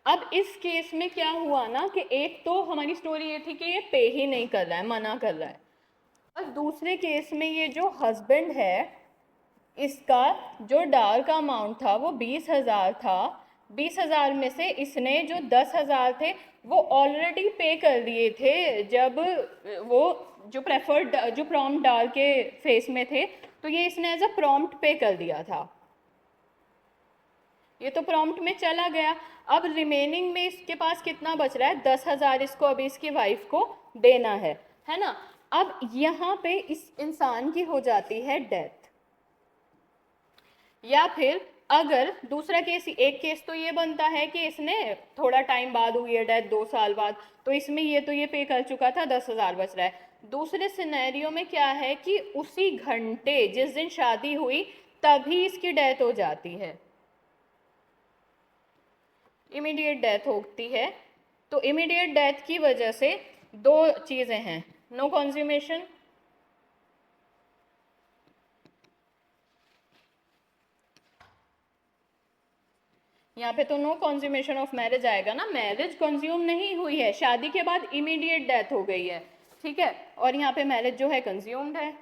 अब इस केस में क्या हुआ ना कि एक तो हमारी स्टोरी ये थी कि ये पे ही नहीं कर रहा है, मना कर रहा है, और दूसरे केस में ये जो हस्बैंड है, इसका जो डार का अमाउंट था वो 20,000 था। 20,000 में से इसने जो 10,000 थे वो ऑलरेडी पे कर दिए थे जब वो जो प्रेफर्ड जो प्रॉम्प्ट डाल के फेस में थे, तो ये इसने एज अ प्रॉम्प्ट पे कर दिया था, ये तो प्रॉम्प्ट में चला गया। अब रिमेनिंग में इसके पास कितना बच रहा है, 10,000 इसको अभी इसकी वाइफ को देना है ना। अब यहाँ पे इस इंसान की हो जाती है डेथ, या फिर अगर दूसरा केस, एक केस तो ये बनता है कि इसने थोड़ा टाइम बाद हुई है डेथ, 2 साल बाद, तो इसमें ये तो ये पे कर चुका था, 10,000 बच रहा है। दूसरे सिनेरियो में क्या है कि उसी घंटे जिस दिन शादी हुई तभी इसकी डेथ हो जाती है, इमीडिएट डेथ होती है। तो इमीडिएट डेथ की वजह से दो चीज़ें हैं, नो कंज्यूमेशन, यहाँ पे तो नो कंज्यूमेशन ऑफ मैरिज आएगा ना, मैरिज कंज्यूम नहीं हुई है, शादी के बाद इमीडिएट डेथ हो गई है, ठीक है, और यहाँ पे मैरिज जो है कंज्यूम्ड है।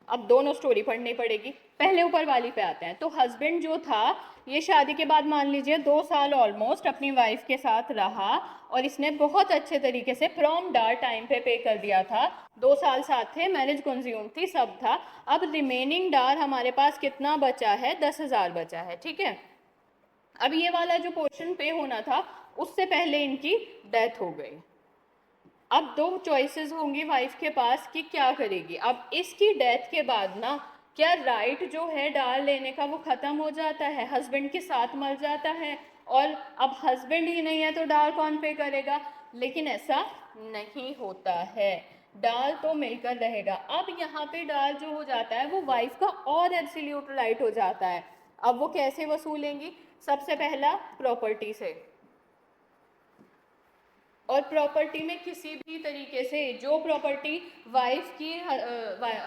अब दोनों स्टोरी पढ़नी पड़ेगी, पहले ऊपर वाली पे आते हैं। तो हस्बैंड जो था, ये शादी के बाद मान लीजिए 2 साल ऑलमोस्ट अपनी वाइफ के साथ रहा, और इसने बहुत अच्छे तरीके से प्रॉम्प्ट डार टाइम पे कर दिया था, 2 साल साथ थे, मैरिज कंज्यूम थी, सब था। अब रिमेनिंग डार हमारे पास कितना बचा है, 10,000 बचा है, ठीक है। अब ये वाला जो पोर्शन पे होना था उससे पहले इनकी डेथ हो गई। अब दो चॉइसेस होंगी वाइफ के पास कि क्या करेगी। अब इसकी डेथ के बाद ना क्या राइट जो है डाल लेने का वो ख़त्म हो जाता है, हस्बैंड के साथ मर जाता है, और अब हस्बैंड ही नहीं है तो डाल कौन पे करेगा। लेकिन ऐसा नहीं होता है, डाल तो मिलकर रहेगा। अब यहाँ पे डाल जो हो जाता है वो वाइफ का और एब्सोल्यूट राइट हो जाता है। अब वो कैसे वसूलेंगी, सबसे पहला प्रॉपर्टी से, और प्रॉपर्टी में किसी भी तरीके से जो प्रॉपर्टी वाइफ की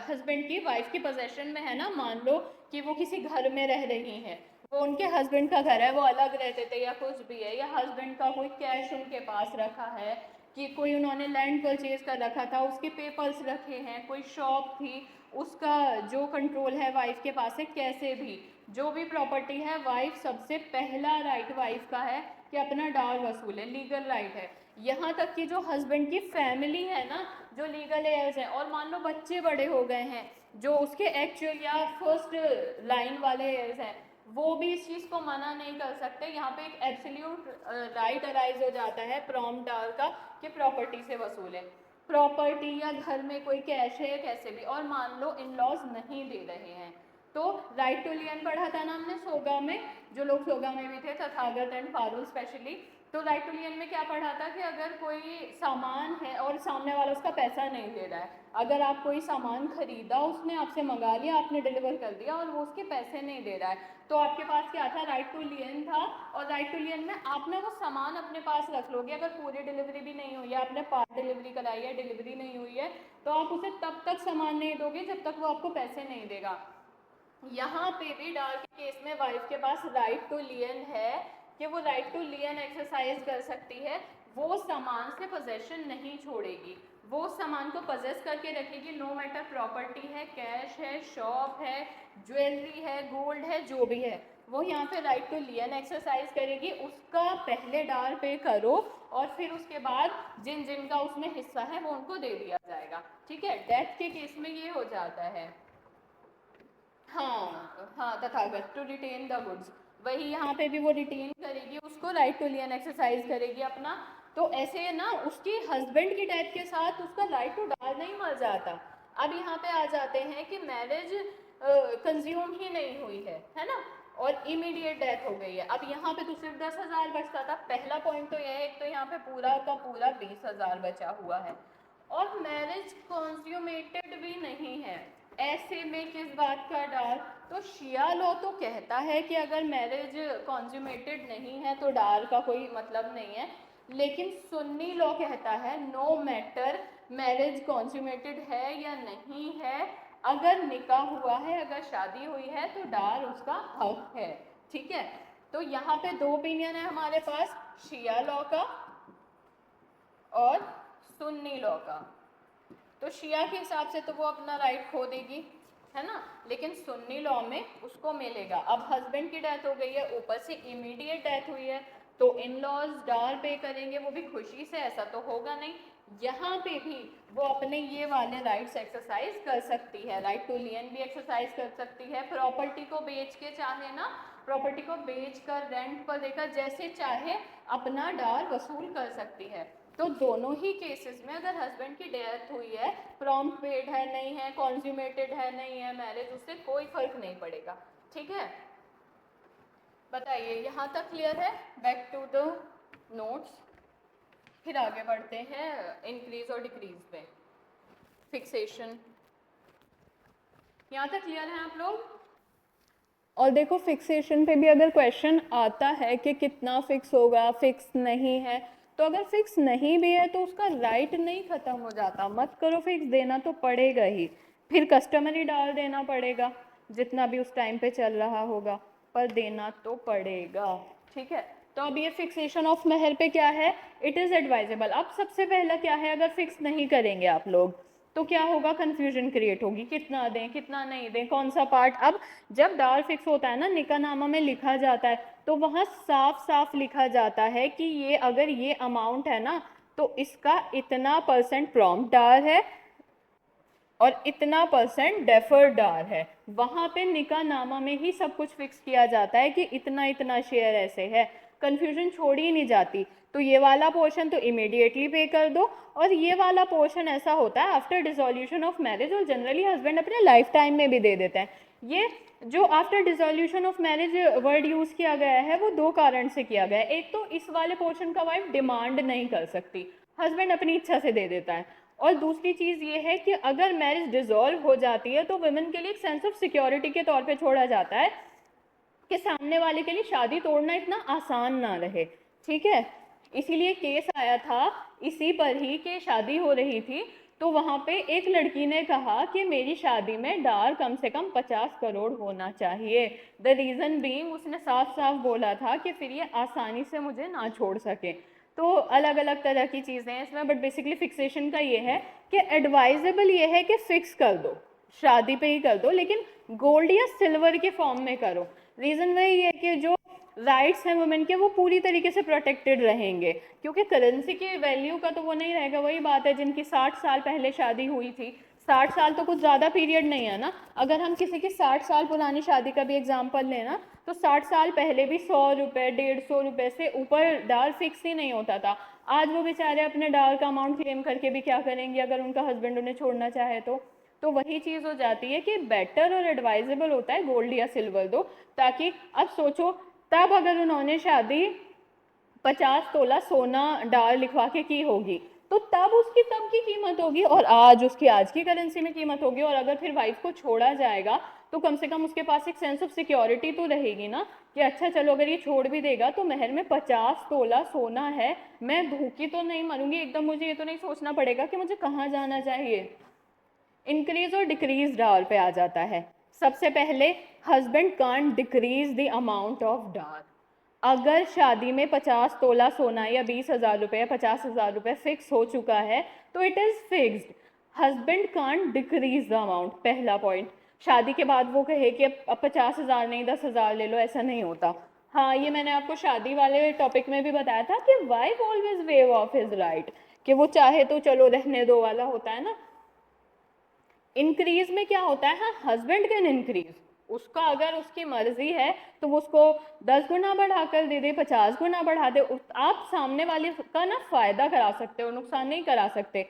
हस्बैंड की वाइफ की पोजेशन में है ना, मान लो कि वो किसी घर में रह रही हैं, वो उनके हस्बैंड का घर है, वो अलग रहते थे या कुछ भी है, या हस्बैंड का कोई कैश उनके पास रखा है, कि कोई उन्होंने लैंड परचेज कर रखा था उसके पेपर्स रखे हैं, कोई शॉप थी उसका जो कंट्रोल है वाइफ के पास है, कैसे भी जो भी प्रॉपर्टी है वाइफ सबसे पहला राइट वाइफ का है कि अपना डाल वसूले, लीगल राइट है। यहाँ तक कि जो हस्बैंड की फैमिली है ना, जो लीगल एयर्स हैं, और मान लो बच्चे बड़े हो गए हैं जो उसके एक्चुअल या फर्स्ट लाइन वाले एयर्स हैं, वो भी इस चीज़ को मना नहीं कर सकते। यहाँ पे एक एब्सोल्यूट राइट अराइज हो जाता है प्रॉम्प्ट डाल का कि प्रॉपर्टी से वसूलें, प्रॉपर्टी या घर में कोई कैश है कैसे भी, और मान लो इन लॉज नहीं दे रहे हैं तो राइट टू लियन पढ़ा था ना हमने सोगा में, जो लोग सोगा में भी थे, तथागत एंड फारूल स्पेशली, तो राइट टू लियन में क्या पढ़ा था कि अगर कोई सामान है और सामने वाला उसका पैसा नहीं दे रहा है, अगर आप कोई सामान खरीदा, उसने आपसे मंगा लिया, आपने डिलीवर कर दिया और वो उसके पैसे नहीं दे रहा है, तो आपके पास क्या था, राइट टू लियन था। और राइट टू लियन में आपने वो सामान अपने पास रख लोगे, अगर पूरी डिलीवरी भी नहीं हुई है, आपने पार्ट डिलीवरी कराई है, डिलीवरी नहीं हुई है, तो आप उसे तब तक सामान नहीं दोगे जब तक वो आपको पैसे नहीं देगा। यहाँ पे भी डाल के केस में वाइफ के पास राइट टू लियन है कि वो राइट टू लियन एक्सरसाइज कर सकती है, वो सामान से पोजेशन नहीं छोड़ेगी, वो सामान को पोजेस करके रखेगी, नो मैटर प्रॉपर्टी है, कैश है, शॉप है, ज्वेलरी है, गोल्ड है, जो भी है, वो यहाँ पे राइट टू लियन एक्सरसाइज करेगी। उसका पहले डाल पे करो और फिर उसके बाद जिन जिन का उसमें हिस्सा है वो उनको दे दिया जाएगा। ठीक है, डेथ के केस में ये हो जाता है। हाँ हाँ, तथागत टू रिटेन द गुड्स, वही यहाँ पे भी वो रिटेन करेगी उसको, राइट टू लियन एक्सरसाइज करेगी अपना। तो ऐसे ना उसकी हस्बैंड की डेथ के साथ उसका राइट टू डाल नहीं मर जाता। अब यहाँ पे आ जाते हैं कि मैरिज कंज्यूम ही नहीं हुई है ना, और इमीडिएट डेथ हो गई है। अब यहाँ पे तो सिर्फ 10,000 बचता था, पहला पॉइंट तो यह है, एक तो यहाँ पे पूरा का पूरा 20,000 बचा हुआ है, और मैरिज कॉन्ज्यूमेटेड भी नहीं है, ऐसे में किस बात का डाल। तो शिया लॉ तो कहता है कि अगर मैरिज कॉन्ज्यूमेटेड नहीं है तो डाल का कोई मतलब नहीं है, लेकिन सुन्नी लॉ कहता है नो मैटर मैरिज कॉन्ज्यूमेटेड है या नहीं है, अगर निकाह हुआ है, अगर शादी हुई है तो डाल उसका हक है। ठीक है, तो यहाँ पे दो ओपिनियन है हमारे पास, शिया लॉ का और सुन्नी लॉ का। तो शिया के हिसाब से तो वो अपना राइट खो देगी, है ना, लेकिन सुन्नी लॉ में उसको मिलेगा। अब हस्बैंड की डेथ हो गई है, ऊपर से इमीडिएट डेथ हुई है, तो इन लॉज डाल पे करेंगे, वो भी खुशी से, ऐसा तो होगा नहीं। यहाँ पे भी वो अपने ये वाले राइट्स एक्सरसाइज कर सकती है, राइट टू लियन भी एक्सरसाइज कर सकती है, प्रॉपर्टी को बेच के चाहे ना, प्रॉपर्टी को बेच कर, रेंट पर देकर, जैसे चाहे अपना डाल वसूल कर सकती है। तो दोनों ही केसेस में अगर हस्बैंड की डेथ हुई है, प्रॉम्प्ट पेड है नहीं है, कॉन्ज्यूमेटेड है नहीं है मैरिज, उससे कोई फर्क नहीं पड़ेगा। ठीक है, बताइए यहाँ तक क्लियर है? बैक टू द नोट्स, फिर आगे बढ़ते हैं इंक्रीज और डिक्रीज पे, फिक्सेशन। यहाँ तक क्लियर है आप लोग? और देखो फिक्सेशन पे भी अगर क्वेश्चन आता है कि कितना फिक्स होगा, फिक्स नहीं है, तो अगर फिक्स नहीं भी है तो उसका राइट नहीं ख़त्म हो जाता, मत करो फिक्स, देना तो पड़ेगा ही, फिर कस्टमरी डाल देना पड़ेगा जितना भी उस टाइम पे चल रहा होगा, पर देना तो पड़ेगा। ठीक है, तो अब ये फिक्सेशन ऑफ महर पे क्या है, इट इज़ एडवाइजेबल। अब सबसे पहला क्या है, अगर फिक्स नहीं करेंगे आप लोग तो क्या होगा, कन्फ्यूजन क्रिएट होगी, कितना दें कितना नहीं दें, कौन सा पार्ट। अब जब डाल फिक्स होता है ना, निकाहनामा में लिखा जाता है, तो वहाँ साफ साफ लिखा जाता है कि ये अगर ये अमाउंट है ना तो इसका इतना % प्रॉम्प्ट डाल है, और इतना % डेफर्ड डार है। वहां पे निकाह नामा में ही सब कुछ फिक्स किया जाता है कि इतना इतना शेयर ऐसे है, कंफ्यूजन छोड़ी ही नहीं जाती। तो ये वाला पोर्शन तो इमीडिएटली पे कर दो, और ये वाला पोर्शन ऐसा होता है आफ्टर डिसोल्यूशन ऑफ मैरिज, और जनरली हस्बैंड अपने लाइफ टाइम में भी दे देते हैं। ये जो after dissolution of marriage word use किया गया है वो दो कारण से किया गया है। एक तो इस वाले पोर्शन का वाइफ डिमांड नहीं कर सकती, हस्बैंड अपनी इच्छा से दे देता है। और दूसरी चीज़ ये है कि अगर मैरिज डिसॉल्व हो जाती है तो वुमेन के लिए एक सेंस ऑफ सिक्योरिटी के तौर पे छोड़ा जाता है कि सामने वाले के लिए शादी तोड़ना इतना आसान ना रहे। ठीक है, इसीलिए केस आया था इसी पर ही कि शादी हो रही थी, तो वहाँ पे एक लड़की ने कहा कि मेरी शादी में डार कम से कम 50 करोड़ होना चाहिए। द रीज़न बीइंग, उसने साफ साफ बोला था कि फिर ये आसानी से मुझे ना छोड़ सके। तो अलग अलग तरह की चीज़ें हैं इसमें, बट बेसिकली फिक्सेशन का ये है कि एडवाइजेबल ये है कि फिक्स कर दो, शादी पे ही कर दो, लेकिन गोल्ड या सिल्वर के फॉर्म में करो। रीज़न वही है कि जो राइट्स हैं वुमेन के वो पूरी तरीके से प्रोटेक्टेड रहेंगे, क्योंकि करेंसी की वैल्यू का तो वो नहीं रहेगा। वही बात है, जिनकी 60 साल पहले शादी हुई थी, 60 साल तो कुछ ज़्यादा पीरियड नहीं है ना। अगर हम किसी की 60 साल पुरानी शादी का भी एग्जाम्पल लें ना, तो 60 साल पहले भी 100 रुपये 150 रुपये से ऊपर डार फिक्स ही नहीं होता था। आज वो बेचारे अपने डार का अमाउंट क्लेम करके भी क्या करेंगे अगर उनका हस्बैंड उन्हें छोड़ना चाहे तो वही चीज़ हो जाती है कि बेटर और एडवाइजेबल होता है गोल्ड या सिल्वर दो, ताकि अब सोचो तब अगर उन्होंने शादी 50 तोला सोना डाल लिखवा के की होगी तो तब उसकी तब की कीमत होगी और आज उसकी आज की करेंसी में कीमत होगी। और अगर फिर वाइफ को छोड़ा जाएगा तो कम से कम उसके पास एक सेंस ऑफ सिक्योरिटी तो रहेगी ना कि अच्छा चलो अगर ये छोड़ भी देगा तो महर में 50 तोला सोना है, मैं भूखी तो नहीं मरूंगी एकदम, मुझे ये तो नहीं सोचना पड़ेगा कि मुझे कहाँ जाना चाहिए। इंक्रीज और डिक्रीज डार पे आ जाता है। सबसे पहले husband can't decrease the amount of dower. अगर शादी में 50 तोला सोना या 20,000 रुपये या 50,000 रुपये फिक्स हो चुका है तो it is fixed. Husband can't decrease the amount, पहला पॉइंट। शादी के बाद वो कहे कि अब 50,000 नहीं 10,000 ले लो, ऐसा नहीं होता। हाँ, ये मैंने आपको शादी वाले टॉपिक में भी बताया था कि wife always wave of his right, कि वो चाहे तो चलो रहने दो वाला होता है ना। इंक्रीज में क्या होता है, हाँ हस्बैंड कैन इंक्रीज, उसका अगर उसकी मर्जी है तो वो उसको 10 गुना बढ़ाकर दे दे, 50 गुना बढ़ा दे, आप सामने वाले का ना फायदा करा सकते हो, नुकसान नहीं करा सकते।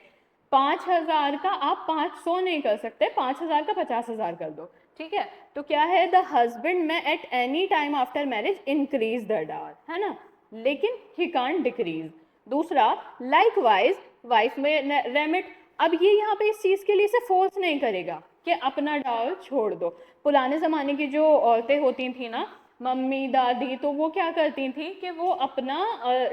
5,000 का आप 500 नहीं कर सकते, 5,000 का 50,000 कर दो। ठीक है, तो क्या है, the husband may at any time after marriage increase the dower, है ना, लेकिन ही कांट डिक्रीज। दूसरा, likewise wife may remit. अब ये यहाँ पे इस चीज़ के लिए से फोर्स नहीं करेगा कि अपना डाल छोड़ दो। पुराने ज़माने की जो औरतें होती थी ना, मम्मी दादी, तो वो क्या करती थी कि वो अपना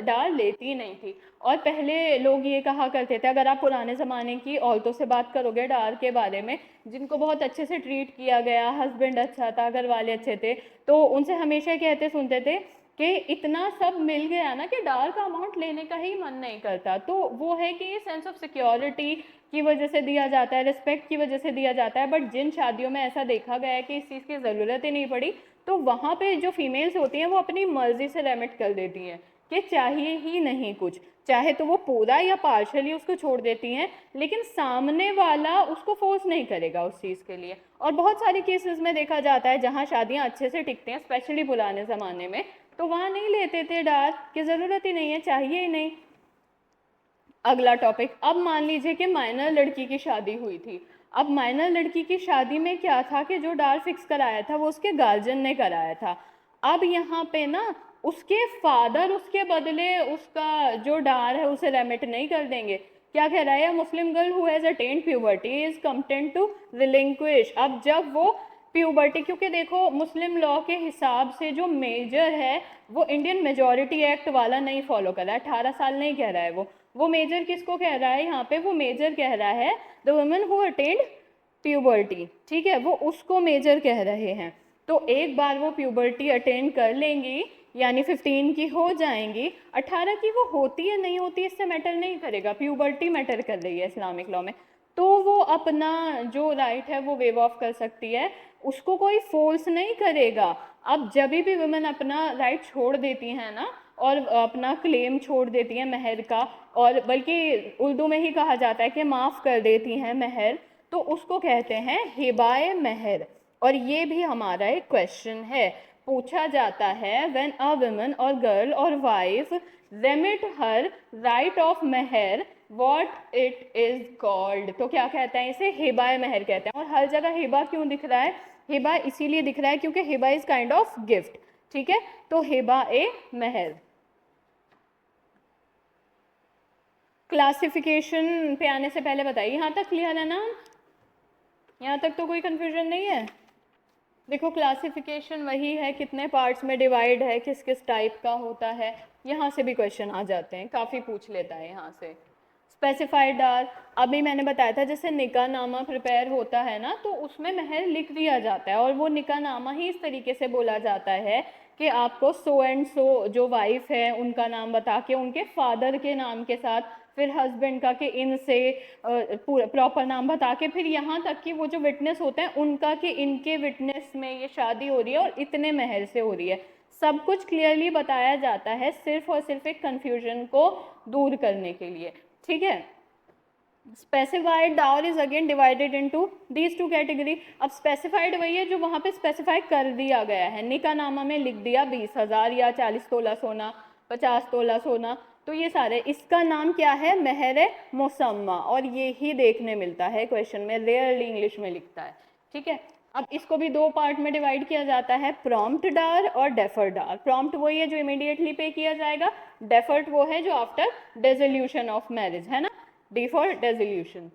डाल लेती नहीं थी। और पहले लोग ये कहा करते थे, अगर आप पुराने ज़माने की औरतों से बात करोगे डाल के बारे में, जिनको बहुत अच्छे से ट्रीट किया गया, हस्बैंड अच्छा था, घर वाले अच्छे थे, तो उनसे हमेशा कहते सुनते थे कि इतना सब मिल गया ना कि डाल का अमाउंट लेने का ही मन नहीं करता। तो वो है कि ये सेंस ऑफ सिक्योरिटी की वजह से दिया जाता है, रिस्पेक्ट की वजह से दिया जाता है। बट जिन शादियों में ऐसा देखा गया है कि इस चीज़ की ज़रूरत ही नहीं पड़ी, तो वहाँ पे जो फीमेल्स होती हैं वो अपनी मर्जी से रेमिट कर देती हैं कि चाहिए ही नहीं कुछ, चाहे तो वो पूरा या पार्शली उसको छोड़ देती हैं, लेकिन सामने वाला उसको फोर्स नहीं करेगा उस चीज़ के लिए। और बहुत सारे केसेस में देखा जाता है जहाँ शादियाँ अच्छे से टिकते हैं, स्पेशली पुराने ज़माने में, तो वहाँ नहीं लेते थे डार की, ज़रूरत ही नहीं है, चाहिए ही नहीं। अगला टॉपिक, अब मान लीजिए कि माइनर लड़की की शादी हुई थी। अब माइनर लड़की की शादी में क्या था कि जो डार फिक्स कराया था वो उसके गार्जियन ने कराया था। अब यहाँ पे ना उसके फादर उसके बदले उसका जो डार है उसे रेमिट नहीं कर देंगे। क्या कह रहा है, Muslim girl who has attained puberty is content to relinquish. अब जब वो प्यूबर्टी, क्योंकि देखो मुस्लिम लॉ के हिसाब से जो मेजर है वो इंडियन मेजॉरिटी एक्ट वाला नहीं फॉलो कर रहा है, 18 साल नहीं कह रहा है वो मेजर किसको कह रहा है यहाँ पे, वो मेजर कह रहा है the women who attend puberty. ठीक है, वो उसको मेजर कह रहे हैं। तो एक बार वो प्यूबर्टी अटेन कर लेंगी यानी 15 की हो जाएंगी, 18 की वो होती है नहीं होती इससे मैटर नहीं करेगा, प्यूबर्टी मैटर कर रही है इस्लामिक लॉ में, तो वो अपना जो राइट है वो वेव ऑफ कर सकती है, उसको कोई फोर्स नहीं करेगा। अब जब भी वुमेन अपना राइट छोड़ देती हैं ना और अपना क्लेम छोड़ देती हैं महर का, और बल्कि उर्दू में ही कहा जाता है कि माफ़ कर देती हैं महर, तो उसको कहते हैं हिबाए महर। और ये भी हमारा एक क्वेश्चन है, पूछा जाता है व्हेन अ वुमन और गर्ल और wife remit her right of mahr what it is called. तो क्या कहते हैं इसे, हिबाए महर कहते हैं। और हर जगह हिबा क्यों दिख रहा है, हिबा इसीलिए दिख रहा है क्योंकि Hiba is kind of gift, ठीक है। तो हिबा ए महर। क्लासिफिकेशन पे आने से पहले बताइए, यहाँ तक क्लियर है ना, यहाँ तक तो कोई कंफ्यूजन नहीं है। देखो क्लासिफिकेशन वही है, कितने पार्ट्स में डिवाइड है, किस किस टाइप का होता है, यहाँ से भी क्वेश्चन आ जाते हैं, काफ़ी पूछ लेता है यहाँ से। स्पेसिफाइड डार, अभी मैंने बताया था जैसे निकाहनामा प्रिपेयर होता है ना, तो उसमें महर लिख दिया जाता है, और वो निकाहनामा ही इस तरीके से बोला जाता है कि आपको सो एंड सो जो वाइफ है उनका नाम बता के, उनके फादर के नाम के साथ, फिर हस्बैंड का कि इनसे प्रॉपर नाम बता के, फिर यहाँ तक कि वो जो विटनेस होते हैं उनका कि इनके विटनेस में ये शादी हो रही है और इतने महर से हो रही है, सब कुछ क्लियरली बताया जाता है, सिर्फ और सिर्फ एक कन्फ्यूजन को दूर करने के लिए, ठीक है। Specified dower is again divided into these two category. अब स्पेसिफाइड वही है जो वहाँ पे स्पेसिफाई कर दिया गया है, निकाहनामा में लिख दिया 20,000 या 40 तोला सोना, 50 तोला सोना, तो ये सारे, इसका नाम क्या है, महर मुसम्मा, और ये ही देखने मिलता है क्वेश्चन में, रेयरली इंग्लिश में लिखता है, ठीक है। अब इसको भी दो पार्ट में डिवाइड किया जाता है, प्रॉम्प्ट डार और डेफर्ड डार। प्रॉम्प्ट वही है जो इमीडिएटली पे किया जाएगा, डेफर्ड वो है जो आफ्टर डिसोल्यूशन ऑफ मैरिज, है ना, डी फॉर डिसोल्यूशन।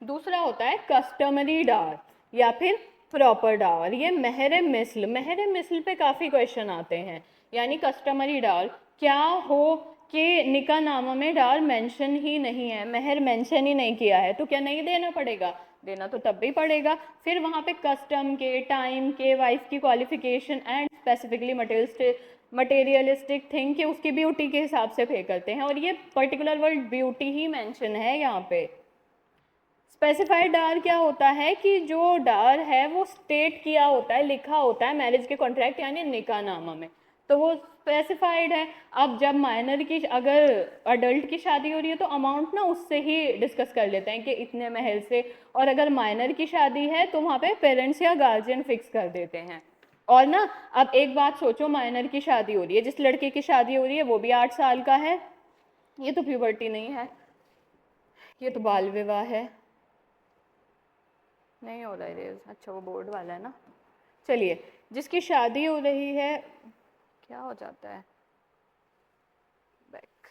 दूसरा होता है कस्टमरी डार या फिर प्रॉपर डार। ये महर मिस्ल पे काफ़ी क्वेश्चन आते हैं, यानी कस्टमरी डार क्या हो कि निकाहनामा में डार मेंशन ही नहीं है, महर मेंशन ही नहीं किया है, तो क्या नहीं देना पड़ेगा, देना तो तब भी पड़ेगा। फिर वहाँ पे कस्टम के, टाइम के, वाइफ की qualification and specifically materialistic thing के उसकी ब्यूटी के हिसाब से पे करते हैं, और ये पर्टिकुलर वर्ड ब्यूटी ही मेंशन है यहाँ पे। स्पेसिफाइड डार क्या होता है कि जो डार है वो स्टेट किया होता है, लिखा होता है मैरिज के कॉन्ट्रैक्ट यानी निकाहनामा में, तो वो स्पेसिफाइड है। अब जब माइनर की, अगर अडल्ट की शादी हो रही है तो अमाउंट ना उससे ही डिस्कस कर लेते हैं कि इतने महल से, और अगर माइनर की शादी है तो वहाँ पे पेरेंट्स या गार्जियन फिक्स कर देते हैं। और ना अब एक बात सोचो, माइनर की शादी हो रही है, जिस लड़के की शादी हो रही है वो भी 8 साल का है, ये तो प्यूबर्टी नहीं है, ये तो बाल विवाह है, नहीं हो रहा है रेज, अच्छा वो बोर्ड वाला है ना। चलिए, जिसकी शादी हो रही है, क्या हो जाता है बैक,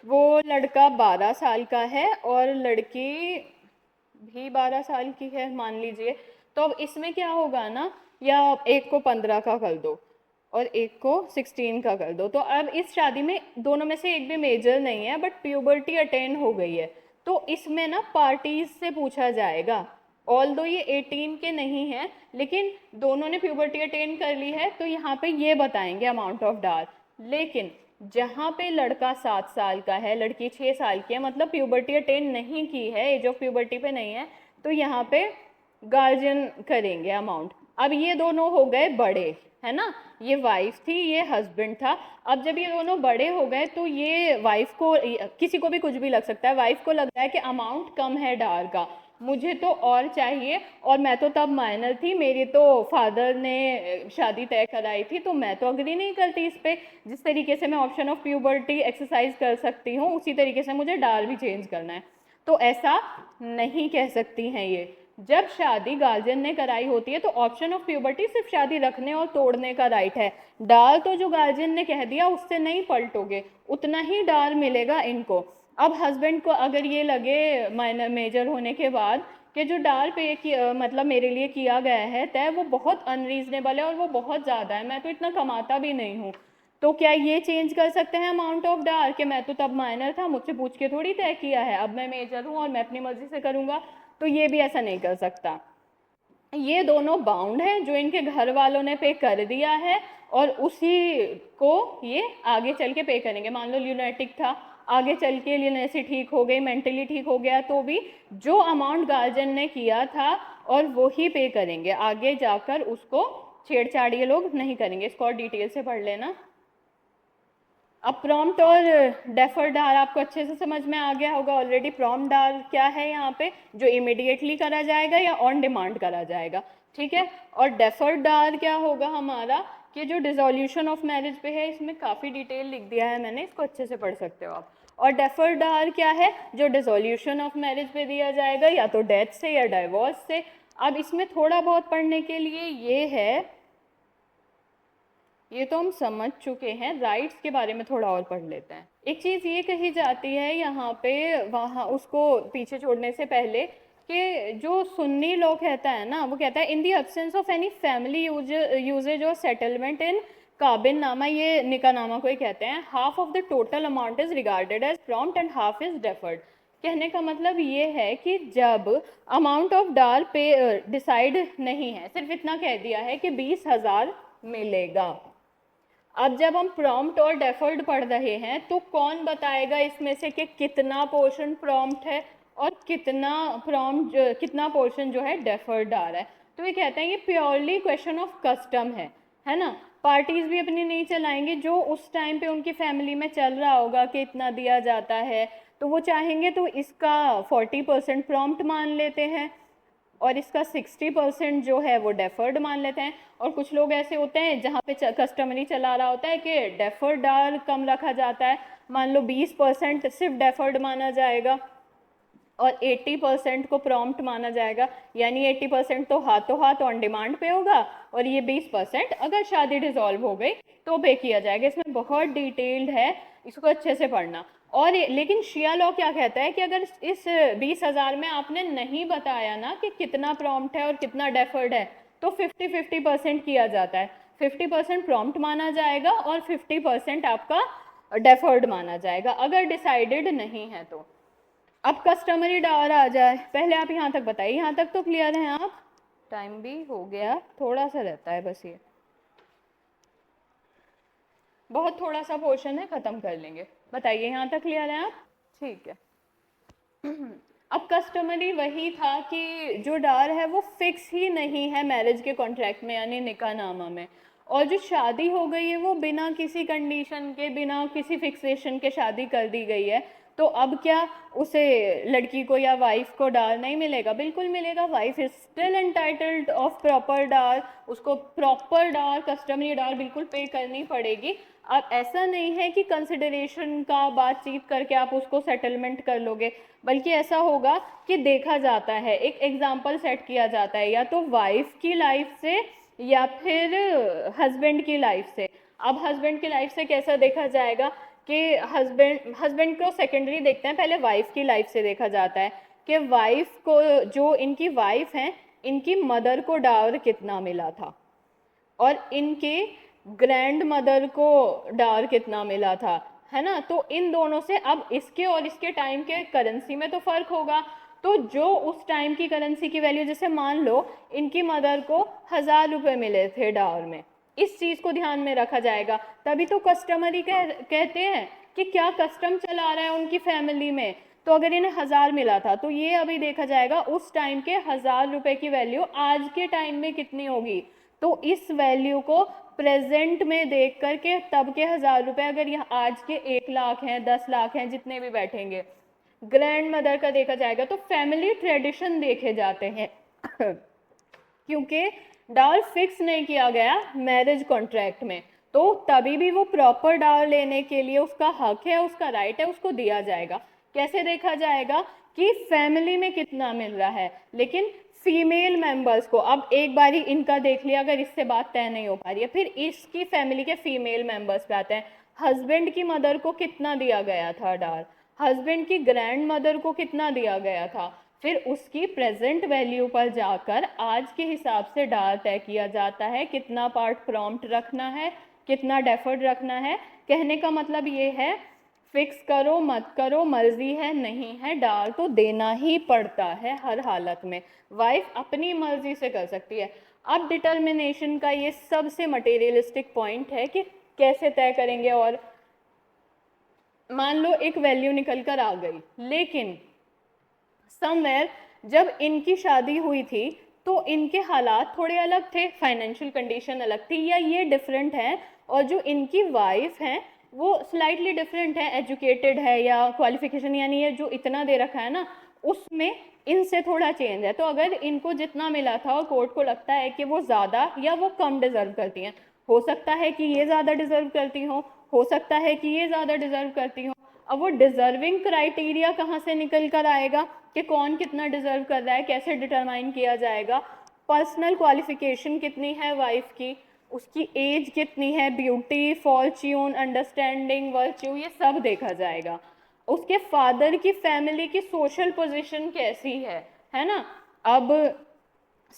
वो लड़का 12 साल का है और लड़की भी 12 साल की है मान लीजिए, तो अब इसमें क्या होगा ना, या एक को 15 का कर दो और एक को 16 का कर दो, तो अब इस शादी में दोनों में से एक भी मेजर नहीं है, बट प्यूबर्टी अटेन हो गई है, तो इसमें ना पार्टीज से पूछा जाएगा, ऑल दो ये 18 के नहीं हैं, लेकिन दोनों ने प्यूबर्टी अटेन कर ली है, तो यहाँ पे ये बताएंगे अमाउंट ऑफ डार। लेकिन जहाँ पे लड़का 7 साल का है, लड़की 6 साल की है, मतलब प्यूबर्टी अटेन नहीं की है, एज ऑफ प्यूबर्टी पे नहीं है, तो यहाँ पे गार्जियन करेंगे अमाउंट। अब ये दोनों हो गए बड़े, है ना, ये वाइफ थी, ये हस्बैंड था। अब जब ये दोनों बड़े हो गए तो ये वाइफ को, किसी को भी कुछ भी लग सकता है, वाइफ को लग रहा है कि अमाउंट कम है डार का, मुझे तो और चाहिए, और मैं तो तब माइनर थी, मेरी तो फादर ने शादी तय कराई थी, तो मैं तो अग्री नहीं करती इस पे, जिस तरीके से मैं ऑप्शन ऑफ प्यूबर्टी एक्सरसाइज कर सकती हूँ उसी तरीके से मुझे डार भी चेंज करना है। तो ऐसा नहीं कह सकती हैं ये। जब शादी गार्जियन ने कराई होती है तो ऑप्शन ऑफ प्यूबर्टी सिर्फ शादी रखने और तोड़ने का राइट है, डाल तो जो गार्जियन ने कह दिया उससे नहीं पलटोगे, उतना ही डाल मिलेगा इनको। अब हस्बैंड को अगर ये लगे माइनर मेजर होने के बाद कि जो डाल पे मतलब मेरे लिए किया गया है तय, वो बहुत अनरीजनेबल है और वो बहुत ज़्यादा है, मैं तो इतना कमाता भी नहीं हूँ, तो क्या ये चेंज कर सकते हैं अमाउंट ऑफ डार कि मैं तो तब माइनर था, मुझसे पूछ के थोड़ी तय किया है, अब मैं मेजर हूँ और मैं अपनी मर्जी से करूँगा, तो ये भी ऐसा नहीं कर सकता। ये दोनों बाउंड हैं जो इनके घर वालों ने पे कर दिया है और उसी को ये आगे चल के पे करेंगे। मान लो ल्यूनेटिक था, आगे चल के ल्यूनेसी ठीक हो गई, मेंटली ठीक हो गया, तो भी जो अमाउंट गार्जियन ने किया था और वो ही पे करेंगे, आगे जाकर उसको छेड़छाड़ ये लोग नहीं करेंगे। इसको और डिटेल से पढ़ लेना। अब प्रॉम्प्ट और डेफर्ड डाल आपको अच्छे से समझ में आ गया होगा ऑलरेडी। प्रॉम्प्ट डाल क्या है यहाँ पे, जो इमीडिएटली करा जाएगा या ऑन डिमांड करा जाएगा, ठीक है। और डेफर्ड डाल क्या होगा हमारा, कि जो डिसोल्यूशन ऑफ मैरिज पे है, इसमें काफ़ी डिटेल लिख दिया है मैंने, इसको अच्छे से पढ़ सकते हो आप। और डेफर्ड डाल क्या है, जो डिसोल्यूशन ऑफ मैरिज पे दिया जाएगा या तो डेथ से या डाइवोर्स से। अब इसमें थोड़ा बहुत पढ़ने के लिए ये है, ये तो हम समझ चुके हैं, राइट्स के बारे में थोड़ा और पढ़ लेते हैं। एक चीज़ ये कही जाती है यहाँ पे, वहाँ उसको पीछे छोड़ने से पहले, कि जो सुन्नी लोग कहता है ना, वो कहता है in the absence of any family usages or settlement in kabinnama, ये निका नामा को ही कहते हैं, half of the total amount is regarded as prompt and half is deferred. कहने का मतलब ये है कि जब अमाउंट ऑफ डाल पे डिसाइड नहीं है, सिर्फ इतना कह दिया है कि 20,000 मिलेगा। अब जब हम प्रॉम्प्ट और डेफर्ड पढ़ रहे हैं तो कौन बताएगा इसमें से कि कितना पोर्शन प्रॉम्प्ट है और कितना पोर्शन जो है डेफर्ड आ रहा है। तो ये कहते हैं ये प्योरली क्वेश्चन ऑफ कस्टम है ना। पार्टीज भी अपनी नहीं चलाएंगे, जो उस टाइम पे उनकी फैमिली में चल रहा होगा कि इतना दिया जाता है, तो वो चाहेंगे तो इसका 40% प्रॉम्प्ट मान लेते हैं और इसका 60% जो है वो डेफर्ड मान लेते हैं। और कुछ लोग ऐसे होते हैं जहाँ पे कस्टमरी चला रहा होता है कि डेफर्ड डाल कम रखा जाता है, मान लो 20% सिर्फ डेफर्ड माना जाएगा और 80% को प्रॉम्प्ट माना जाएगा, यानी 80% तो हाथों हाथ ऑन डिमांड पे होगा और ये 20% अगर शादी डिसॉल्व हो गई तो पे किया जाएगा। इसमें बहुत डिटेल्ड है, इसको अच्छे से पढ़ना। और लेकिन शिया लॉ क्या कहता है कि अगर इस 20,000 में आपने नहीं बताया ना कि कितना प्रॉम्प्ट है और कितना डेफर्ड है, तो 50-50% किया जाता है। 50% प्रॉम्प्ट माना जाएगा और 50% आपका डेफर्ड माना जाएगा अगर डिसाइडेड नहीं है तो। अब कस्टमरी डावर आ जाए, पहले आप यहाँ तक बताइए, यहाँ तक तो क्लियर हैं आप? टाइम भी हो गया, थोड़ा सा रहता है बस, ये बहुत थोड़ा सा पोर्शन है, खत्म कर लेंगे। बताइए यहाँ तक क्लियर है आप? ठीक है। अब कस्टमरी वही था कि जो डार है वो फिक्स ही नहीं है मैरिज के कॉन्ट्रैक्ट में, यानी निकाहनामा में, और जो शादी हो गई है वो बिना किसी कंडीशन के, बिना किसी फिक्सेशन के शादी कर दी गई है। तो अब क्या उसे, लड़की को या वाइफ को डार नहीं मिलेगा? बिल्कुल मिलेगा। Wife is still entitled of proper dower, उसको प्रॉपर डार, कस्टमरी डार बिल्कुल पे करनी पड़ेगी। अब ऐसा नहीं है कि कंसिडरेशन का बातचीत करके आप उसको सेटलमेंट कर लोगे, बल्कि ऐसा होगा कि देखा जाता है, एक एग्जाम्पल सेट किया जाता है, या तो वाइफ की लाइफ से या फिर हस्बैंड की लाइफ से। अब हस्बैंड की लाइफ से कैसा देखा जाएगा कि हस्बैंड को सेकेंडरी देखते हैं, पहले वाइफ की लाइफ से देखा जाता है कि वाइफ को, जो इनकी वाइफ हैं, इनकी मदर को डावर कितना मिला था और इनके ग्रैंड मदर को डावर कितना मिला था, है ना। तो इन दोनों से अब इसके और इसके टाइम के करेंसी में तो फर्क होगा। तो जो उस टाइम की करेंसी की वैल्यू, जैसे मान लो इनकी मदर को 1,000 रुपये मिले थे डावर में, इस चीज़ को ध्यान में रखा जाएगा। तभी तो कस्टमरी कहते हैं कि क्या कस्टम चला रहा है उनकी फैमिली में। तो अगर इन्हें 1,000 मिला था तो ये अभी देखा जाएगा उस टाइम के 1,000 रुपये की वैल्यू आज के टाइम में कितनी होगी। तो इस वैल्यू को प्रेजेंट में देख करके तब के 1,000 रुपये, अगर यह आज के 1 लाख हैं, 10 लाख हैं, जितने भी बैठेंगे, ग्रैंड मदर का देखा जाएगा। तो फैमिली ट्रेडिशन देखे जाते हैं क्योंकि डावर फिक्स नहीं किया गया मैरिज कॉन्ट्रैक्ट में, तो तभी भी वो प्रॉपर डावर लेने के लिए उसका हक है, उसका राइट है, उसको दिया जाएगा। कैसे देखा जाएगा कि फैमिली में कितना मिल रहा है, लेकिन फीमेल मेंबर्स को, अब एक बारी इनका देख लिया, अगर इससे बात तय नहीं हो पा रही है, फिर इसकी फैमिली के फीमेल मेंबर्स पे आते हैं। हस्बैंड की मदर को कितना दिया गया था डार, हस्बैंड की ग्रैंड मदर को कितना दिया गया था, फिर उसकी प्रेजेंट वैल्यू पर जाकर आज के हिसाब से डार तय किया जाता है, कितना पार्ट प्रॉम्प्ट रखना है, कितना डेफर्ड रखना है। कहने का मतलब ये है, फिक्स करो मत करो, मर्जी है नहीं है, डाल तो देना ही पड़ता है हर हालत में। वाइफ अपनी मर्जी से कर सकती है। अब डिटर्मिनेशन का ये सबसे मटेरियलिस्टिक पॉइंट है कि कैसे तय करेंगे। और मान लो एक वैल्यू निकल कर आ गई, लेकिन समवेयर जब इनकी शादी हुई थी तो इनके हालात थोड़े अलग थे, फाइनेंशियल कंडीशन अलग थी, या ये डिफरेंट है, और जो इनकी वाइफ हैं वो स्लाइटली डिफरेंट है, एजुकेटेड है या क्वालिफिकेशन यानी ये जो इतना दे रखा है ना उसमें इनसे थोड़ा चेंज है। तो अगर इनको जितना मिला था और कोर्ट को लगता है कि वो ज़्यादा या वो कम डिजर्व करती हैं, हो सकता है कि ये ज़्यादा डिजर्व करती हो सकता है कि ये ज़्यादा डिजर्व करती हो। अब वो डिजर्विंग क्राइटेरिया कहाँ से निकल कर आएगा कि कौन कितना डिजर्व कर रहा है, कैसे डिटरमाइन किया जाएगा? पर्सनल क्वालिफिकेशन कितनी है वाइफ की, उसकी एज कितनी है, ब्यूटी, फॉर्च्यून, अंडरस्टैंडिंग, वर्च्यू, ये सब देखा जाएगा। उसके फादर की फैमिली की सोशल पोजीशन कैसी है ना। अब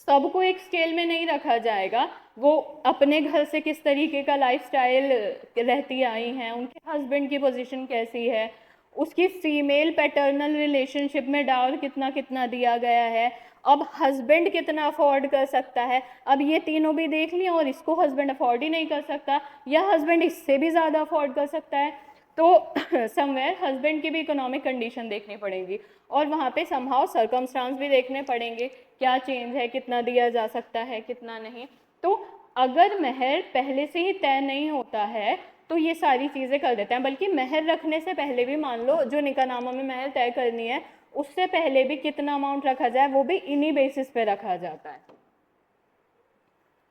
सबको एक स्केल में नहीं रखा जाएगा, वो अपने घर से किस तरीके का लाइफस्टाइल रहती आई हैं, उनके हस्बैंड की पोजीशन कैसी है, उसकी फीमेल पैटर्नल रिलेशनशिप में डावर कितना कितना दिया गया है, अब हस्बैंड कितना अफोर्ड कर सकता है। अब ये तीनों भी देख लिया और इसको हस्बैंड अफोर्ड ही नहीं कर सकता या हस्बैंड इससे भी ज़्यादा अफोर्ड कर सकता है, तो समवेयर हस्बैंड की भी इकोनॉमिक कंडीशन देखनी पड़ेगी और वहाँ पे समहाउ सर्कमस्टांस भी देखने पड़ेंगे, क्या चेंज है, कितना दिया जा सकता है, कितना नहीं। तो अगर महर पहले से ही तय नहीं होता है तो ये सारी चीज़ें कर देते हैं, बल्कि महर रखने से पहले भी मान लो जो निकाहनामा में महर तय करनी है उससे पहले भी कितना अमाउंट रखा जाए वो भी इन्हीं बेसिस पे रखा जाता है।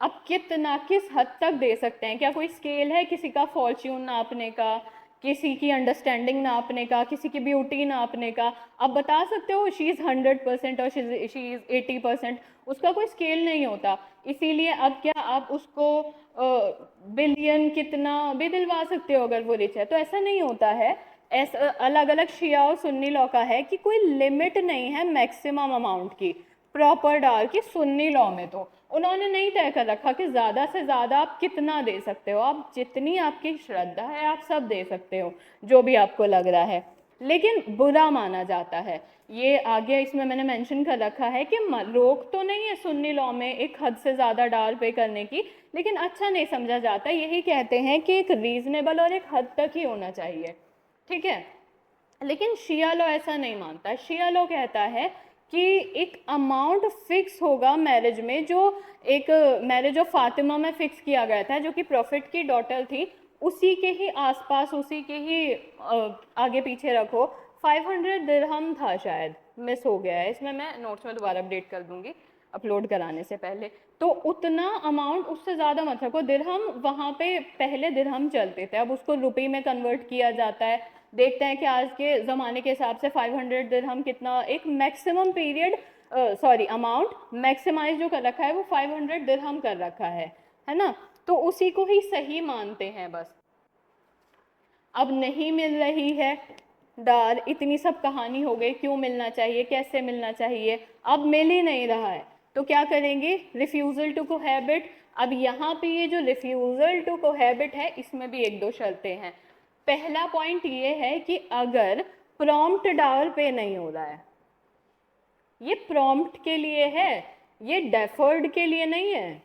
अब कितना किस हद तक दे सकते हैं, क्या कोई स्केल है किसी का फॉर्च्यून नापने का, किसी की अंडरस्टैंडिंग नापने का, किसी की ब्यूटी नापने का? आप बता सकते हो शी इज़ 100% और शी इज़ 80%, उसका कोई स्केल नहीं होता। इसीलिए अब क्या आप उसको बिलियन कितना भी दिलवा सकते हो अगर वो रिच है, तो ऐसा नहीं होता है। ऐसा अलग अलग शिया और सुन्नी लॉ का है कि कोई लिमिट नहीं है मैक्सिमम अमाउंट की प्रॉपर डाल की। सुन्नी लॉ में तो उन्होंने नहीं तय कर रखा कि ज़्यादा से ज़्यादा आप कितना दे सकते हो, आप जितनी आपकी श्रद्धा है आप सब दे सकते हो जो भी आपको लग रहा है, लेकिन बुरा माना जाता है। ये आगे इसमें मैंने मेंशन कर रखा है कि रोक तो नहीं है सुन्नी लॉ में एक हद से ज़्यादा डाल पे करने की, लेकिन अच्छा नहीं समझा जाता। यही कहते हैं कि एक रीज़नेबल और एक हद तक ही होना चाहिए, ठीक है। लेकिन शिया लॉ ऐसा नहीं मानता। शिया लॉ कहता है कि एक अमाउंट फिक्स होगा मैरिज में, जो एक मैरिज ऑफ फातिमा में फिक्स किया गया था, जो कि प्रॉफिट की डॉटर थी, उसी के ही आसपास, उसी के ही आगे पीछे रखो 500 दिरहम था, शायद मिस हो गया है, इसमें मैं नोट्स में दोबारा अपडेट कर दूंगी अपलोड कराने से पहले। तो उतना अमाउंट, उससे ज़्यादा मत रखो। दिरहम वहाँ पे पहले दिरहम चलते थे, अब उसको रुपये में कन्वर्ट किया जाता है। देखते हैं कि आज के ज़माने के हिसाब से 500 दिरहम कितना, एक मैक्सिमम पीरियड अमाउंट मैक्सिमाइज जो कर रखा है वो 500 दिरहम कर रखा है ना। तो उसी को ही सही मानते हैं बस। अब नहीं मिल रही है डाल, इतनी सब कहानी हो गई, क्यों मिलना चाहिए, कैसे मिलना चाहिए, अब मिल ही नहीं रहा है तो क्या करेंगे? Refusal to cohabit. अब यहाँ पे ये जो रिफ्यूज़ल टू कोहैबिट है इसमें भी एक दो शर्तें हैं। पहला पॉइंट ये है कि अगर प्रॉम्प्ट डाल पे नहीं हो रहा है, ये प्रॉम्प्ट के लिए है, ये डेफर्ड के लिए नहीं है।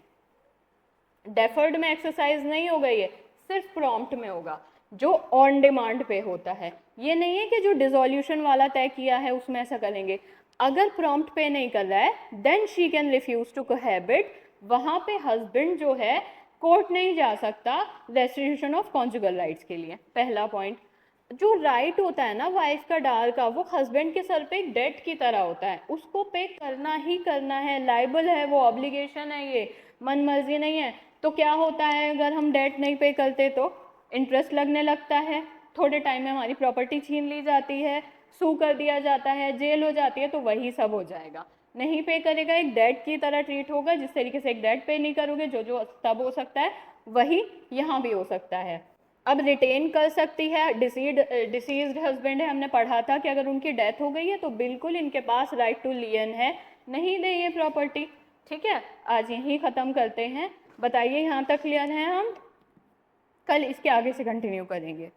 डेफर्ड में एक्सरसाइज नहीं होगा, ये सिर्फ प्रॉम्प्ट में होगा जो ऑन डिमांड पे होता है। ये नहीं है कि जो डिसोल्यूशन वाला तय किया है उसमें ऐसा करेंगे। अगर प्रॉम्प्ट पे नहीं कर रहा है then she can refuse to cohabit. वहाँ पे हस्बैंड जो है कोर्ट नहीं जा सकता रेस्टिट्यूशन ऑफ कॉन्जुगल राइट्स के लिए। पहला पॉइंट, जो राइट होता है ना वाइफ का डाल का, वो हस्बैंड के सर पे एक डेट की तरह होता है, उसको पे करना ही करना है, लाइबल है वो, ऑब्लिगेशन है, ये मन मर्जी नहीं है। तो क्या होता है अगर हम डेट नहीं पे करते तो इंटरेस्ट लगने लगता है, थोड़े टाइम में हमारी प्रॉपर्टी छीन ली जाती है, सू कर दिया जाता है, जेल हो जाती है, तो वही सब हो जाएगा। नहीं पे करेगा एक डेट की तरह ट्रीट होगा, जिस तरीके से एक डेट पे नहीं करोगे जो जो तब हो सकता है वही यहाँ भी हो सकता है। अब रिटेन कर सकती है, डिसीज्ड हस्बैंड है, हमने पढ़ा था कि अगर उनकी डेथ हो गई है तो बिल्कुल इनके पास राइट टू लियन है, नहीं दे ये प्रॉपर्टी। ठीक है, आज यहीं ख़त्म करते हैं। बताइए यहाँ तक क्लियर है? हम कल इसके आगे से कंटिन्यू करेंगे।